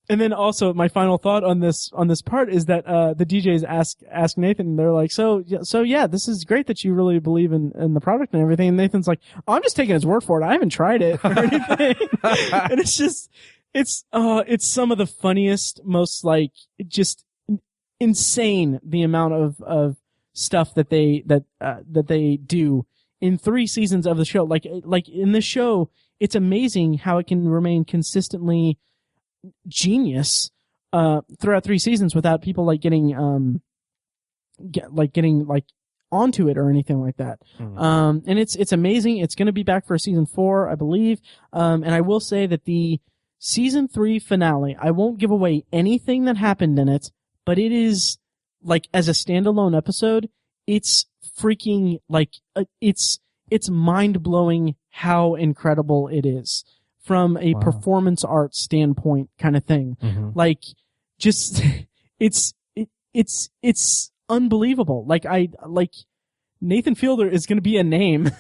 then also my final thought on this part is that the DJs ask Nathan, and they're like, so yeah, this is great that you really believe in the product and everything. And Nathan's like, oh, I'm just taking his word for it. I haven't tried it or anything. And it's some of the funniest, most like just insane the amount of stuff that they do in 3 seasons of the show. Like in the show, it's amazing how it can remain consistently genius throughout 3 seasons without people like getting onto it or anything like that. Mm-hmm. And it's amazing. It's going to be back for season 4, I believe. And I will say that the season 3 finale, I won't give away anything that happened in it, but it is like as a standalone episode, it's freaking like it's mind-blowing how incredible it is from a performance art standpoint kind of thing. Mm-hmm. Like just it's unbelievable. Like Nathan Fielder is going to be a name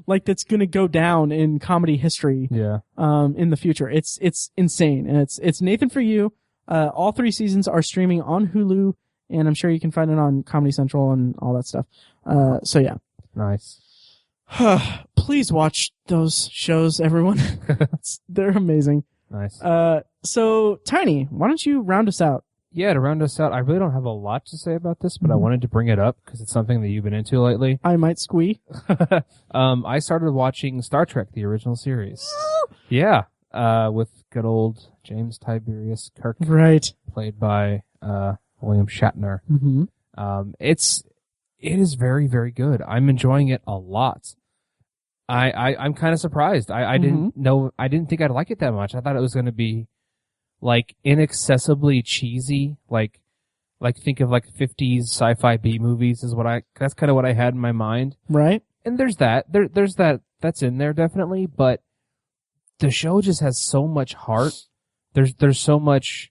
like that's going to go down in comedy history. Yeah. In the future. It's insane. And it's Nathan For You. All 3 seasons are streaming on Hulu, and I'm sure you can find it on Comedy Central and all that stuff. So yeah. Nice. Please watch those shows, everyone. They're amazing. Nice. So Tiny, why don't you round us out? Yeah, to round us out, I really don't have a lot to say about this, but I wanted to bring it up because it's something that you've been into lately. I might squee. I started watching Star Trek, the original series. Yeah. With good old James Tiberius Kirk. Right. Played by, William Shatner. Mm-hmm. It is very, very good. I'm enjoying it a lot. I'm kind of surprised. I didn't think I'd like it that much. I thought it was going to be like inaccessibly cheesy, like think of like 50s sci-fi B movies is that's kind of what I had in my mind. Right. And there's that that's in there definitely, but the show just has so much heart. There's so much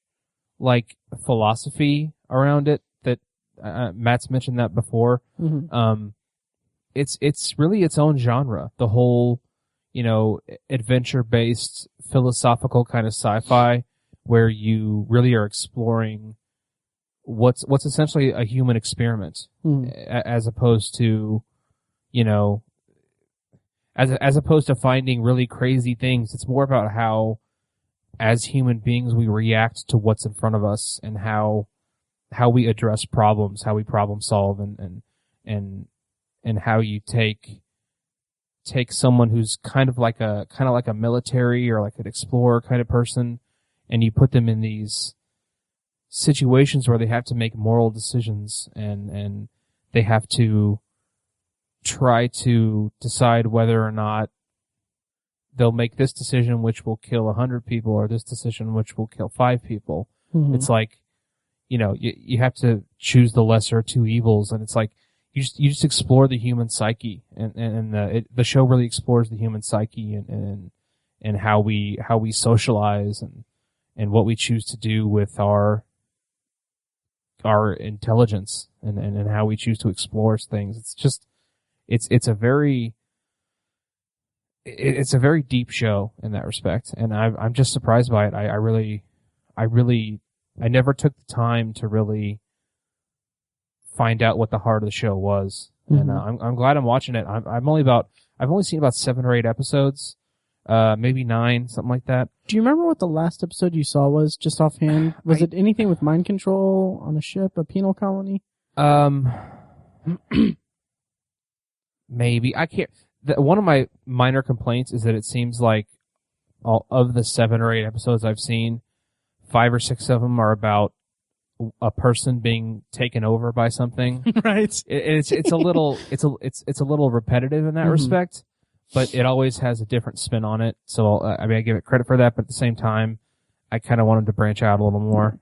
like philosophy around it that Matt's mentioned that before. Mm-hmm. It's really its own genre. The whole, adventure-based philosophical kind of sci-fi where you really are exploring what's essentially a human experiment, as opposed to, as opposed to finding really crazy things. It's more about how, as human beings, we react to what's in front of us and how we address problems, how we problem solve, and how you take someone who's kind of like a military or like an explorer kind of person, and you put them in these situations where they have to make moral decisions and they have to try to decide whether or not they'll make this decision which will kill 100 people or this decision which will kill 5 people. Mm-hmm. It's like, you have to choose the lesser of two evils, and it's like you just explore the human psyche, and the show really explores the human psyche and how we socialize and what we choose to do with our intelligence and how we choose to explore things. It's just it's a very deep show in that respect, and I'm just surprised by it. I never took the time to really find out what the heart of the show was, and I'm glad I'm watching it. I've only seen about 7 or 8 episodes, maybe 9, something like that. Do you remember what the last episode you saw was, just offhand? Was it anything with mind control on a ship, a penal colony? Maybe. I can't. One of my minor complaints is that it seems like all of the 7 or 8 episodes I've seen, 5 or 6 of them are about a person being taken over by something. Right. It's a little repetitive in that respect, but it always has a different spin on it. So I give it credit for that, but at the same time, I kind of wanted to branch out a little more.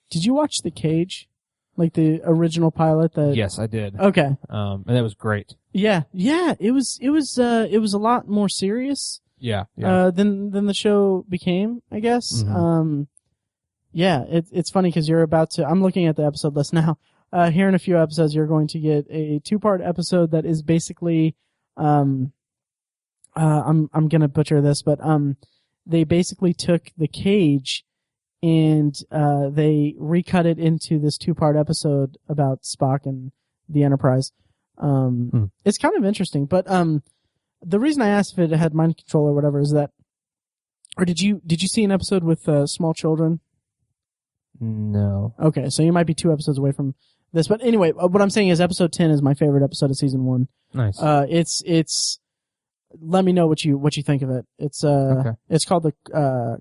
Did you watch The Cage? Like the original pilot? Yes, I did. Okay. And that was great. Yeah. It was a lot more serious. Yeah. Than the show became, I guess. Mm-hmm. Yeah, it's funny because I'm looking at the episode list now. Here in a few episodes, you're going to get a 2-part episode that is basically, I'm gonna butcher this, but, they basically took The Cage and, they recut it into this 2-part episode about Spock and the Enterprise. It's kind of interesting, but, the reason I asked if it had mind control or whatever is that, or did you see an episode with, small children? No. Okay, so you might be 2 episodes away from this, but anyway, what I'm saying is episode 10 is my favorite episode of season 1. Nice. It's. Let me know what you think of it. It's It's called the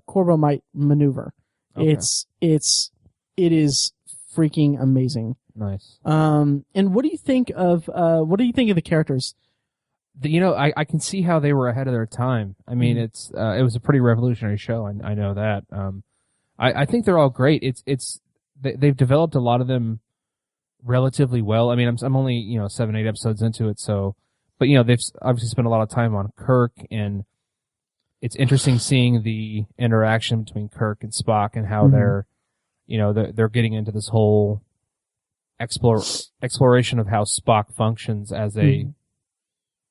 Corbomite Maneuver. Okay. It is freaking amazing. Nice. And what do you think of the characters? I can see how they were ahead of their time. I mean, it was a pretty revolutionary show. I know that. I think they're all great. They've developed a lot of them relatively well. I mean, I'm only 7, 8 episodes into it, so, but they've obviously spent a lot of time on Kirk, and it's interesting seeing the interaction between Kirk and Spock and how they're getting into this whole exploration of how Spock functions as a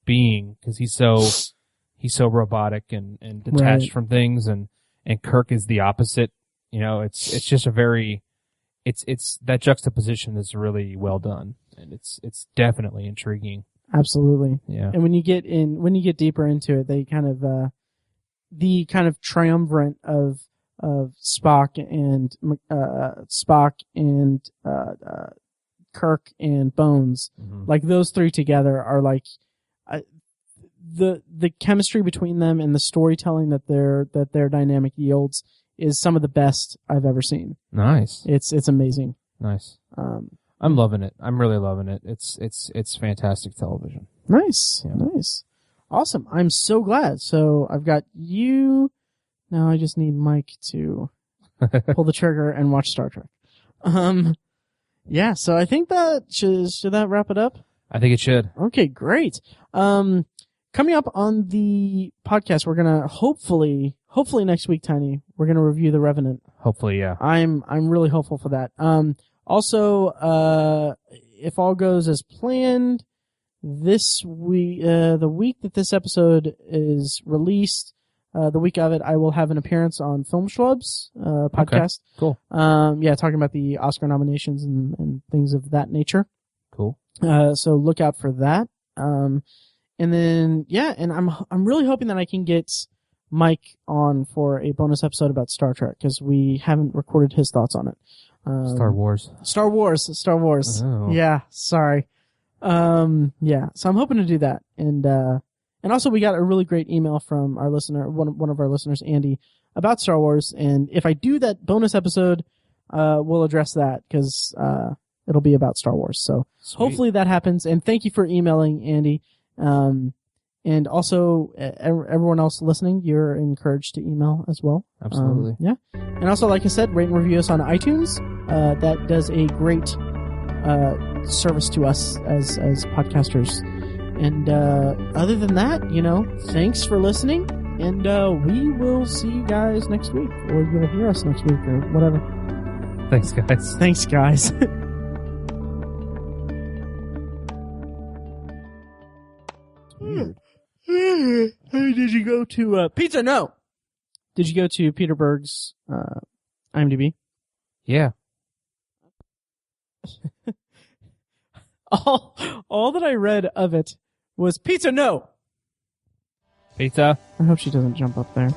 being, because he's so robotic and detached from things, and Kirk is the opposite. It's just a very, it's that juxtaposition is really well done, and it's definitely intriguing. Absolutely. Yeah. And when you get deeper into it, they kind of, the kind of triumvirate of Spock and Kirk and Bones, like those 3 together are like, the chemistry between them and the storytelling that their dynamic yields is some of the best I've ever seen. Nice. It's amazing. Nice. I'm loving it. I'm really loving it. It's fantastic television. Nice. Yeah. Nice. Awesome. I'm so glad. So I've got you. Now I just need Mike to pull the trigger and watch Star Trek. Yeah, so I think that should that wrap it up? I think it should. Okay, great. Coming up on the podcast, we're gonna hopefully next week, Tiny, we're gonna review The Revenant. Hopefully, yeah. I'm really hopeful for that. Also, if all goes as planned, this week, the week that this episode is released, the week of it, I will have an appearance on Film Schlubs podcast. Okay, cool. Talking about the Oscar nominations and things of that nature. Cool. So look out for that. And then, and I'm really hoping that I can get Mike on for a bonus episode about Star Trek, because we haven't recorded his thoughts on it. Star Wars. Oh. Yeah, sorry. So I'm hoping to do that. And also we got a really great email from our listener, one of our listeners, Andy, about Star Wars. And if I do that bonus episode, we'll address that, because, it'll be about Star Wars. So hopefully that happens. And thank you for emailing, Andy. And also everyone else listening, you're encouraged to email as well. Absolutely. And also, like I said, rate and review us on iTunes. That does a great, service to us as podcasters. And, other than that, thanks for listening. And, we will see you guys next week, or you'll hear us next week, or whatever. Thanks, guys. Weird. Hey, did you go to Pizza? No. Did you go to Peter Berg's IMDb? Yeah. All that I read of it was Pizza. No. Pizza. I hope she doesn't jump up there.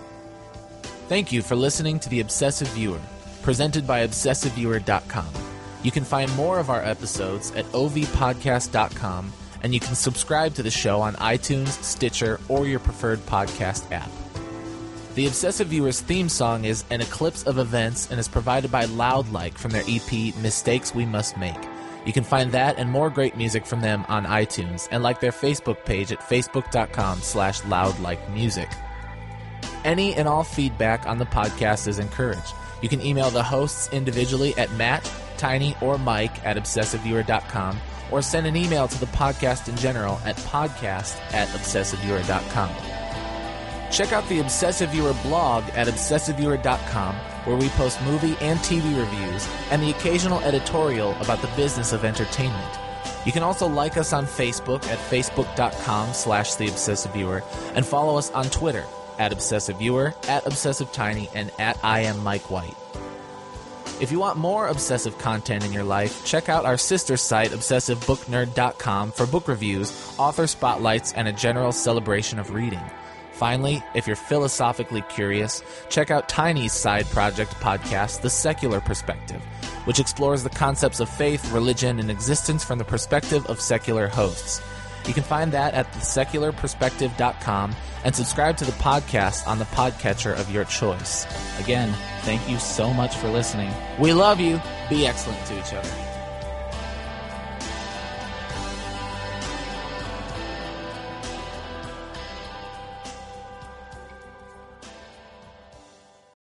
Thank you for listening to The Obsessive Viewer, presented by ObsessiveViewer.com. You can find more of our episodes at ovpodcast.com, and you can subscribe to the show on iTunes, Stitcher, or your preferred podcast app. The Obsessive Viewer's theme song is An Eclipse of Events and is provided by Loudlike from their EP Mistakes We Must Make. You can find that and more great music from them on iTunes, and like their Facebook page at facebook.com/loudlikemusic. Any and all feedback on the podcast is encouraged. You can email the hosts individually at Matt, Tiny, or Mike at ObsessiveViewer.com, or send an email to the podcast in general at podcast@obsessiveviewer.com. Check out the Obsessive Viewer blog at obsessiveviewer.com, where we post movie and TV reviews and the occasional editorial about the business of entertainment. You can also like us on Facebook at facebook.com/theobsessiveviewer and follow us on Twitter at ObsessiveViewer, at ObsessiveTiny, and at IamMikeWhite. If you want more obsessive content in your life, check out our sister site, ObsessiveBookNerd.com, for book reviews, author spotlights, and a general celebration of reading. Finally, if you're philosophically curious, check out Tiny's side project podcast, The Secular Perspective, which explores the concepts of faith, religion, and existence from the perspective of secular hosts. You can find that at thesecularperspective.com and subscribe to the podcast on the podcatcher of your choice. Again, thank you so much for listening. We love you. Be excellent to each other.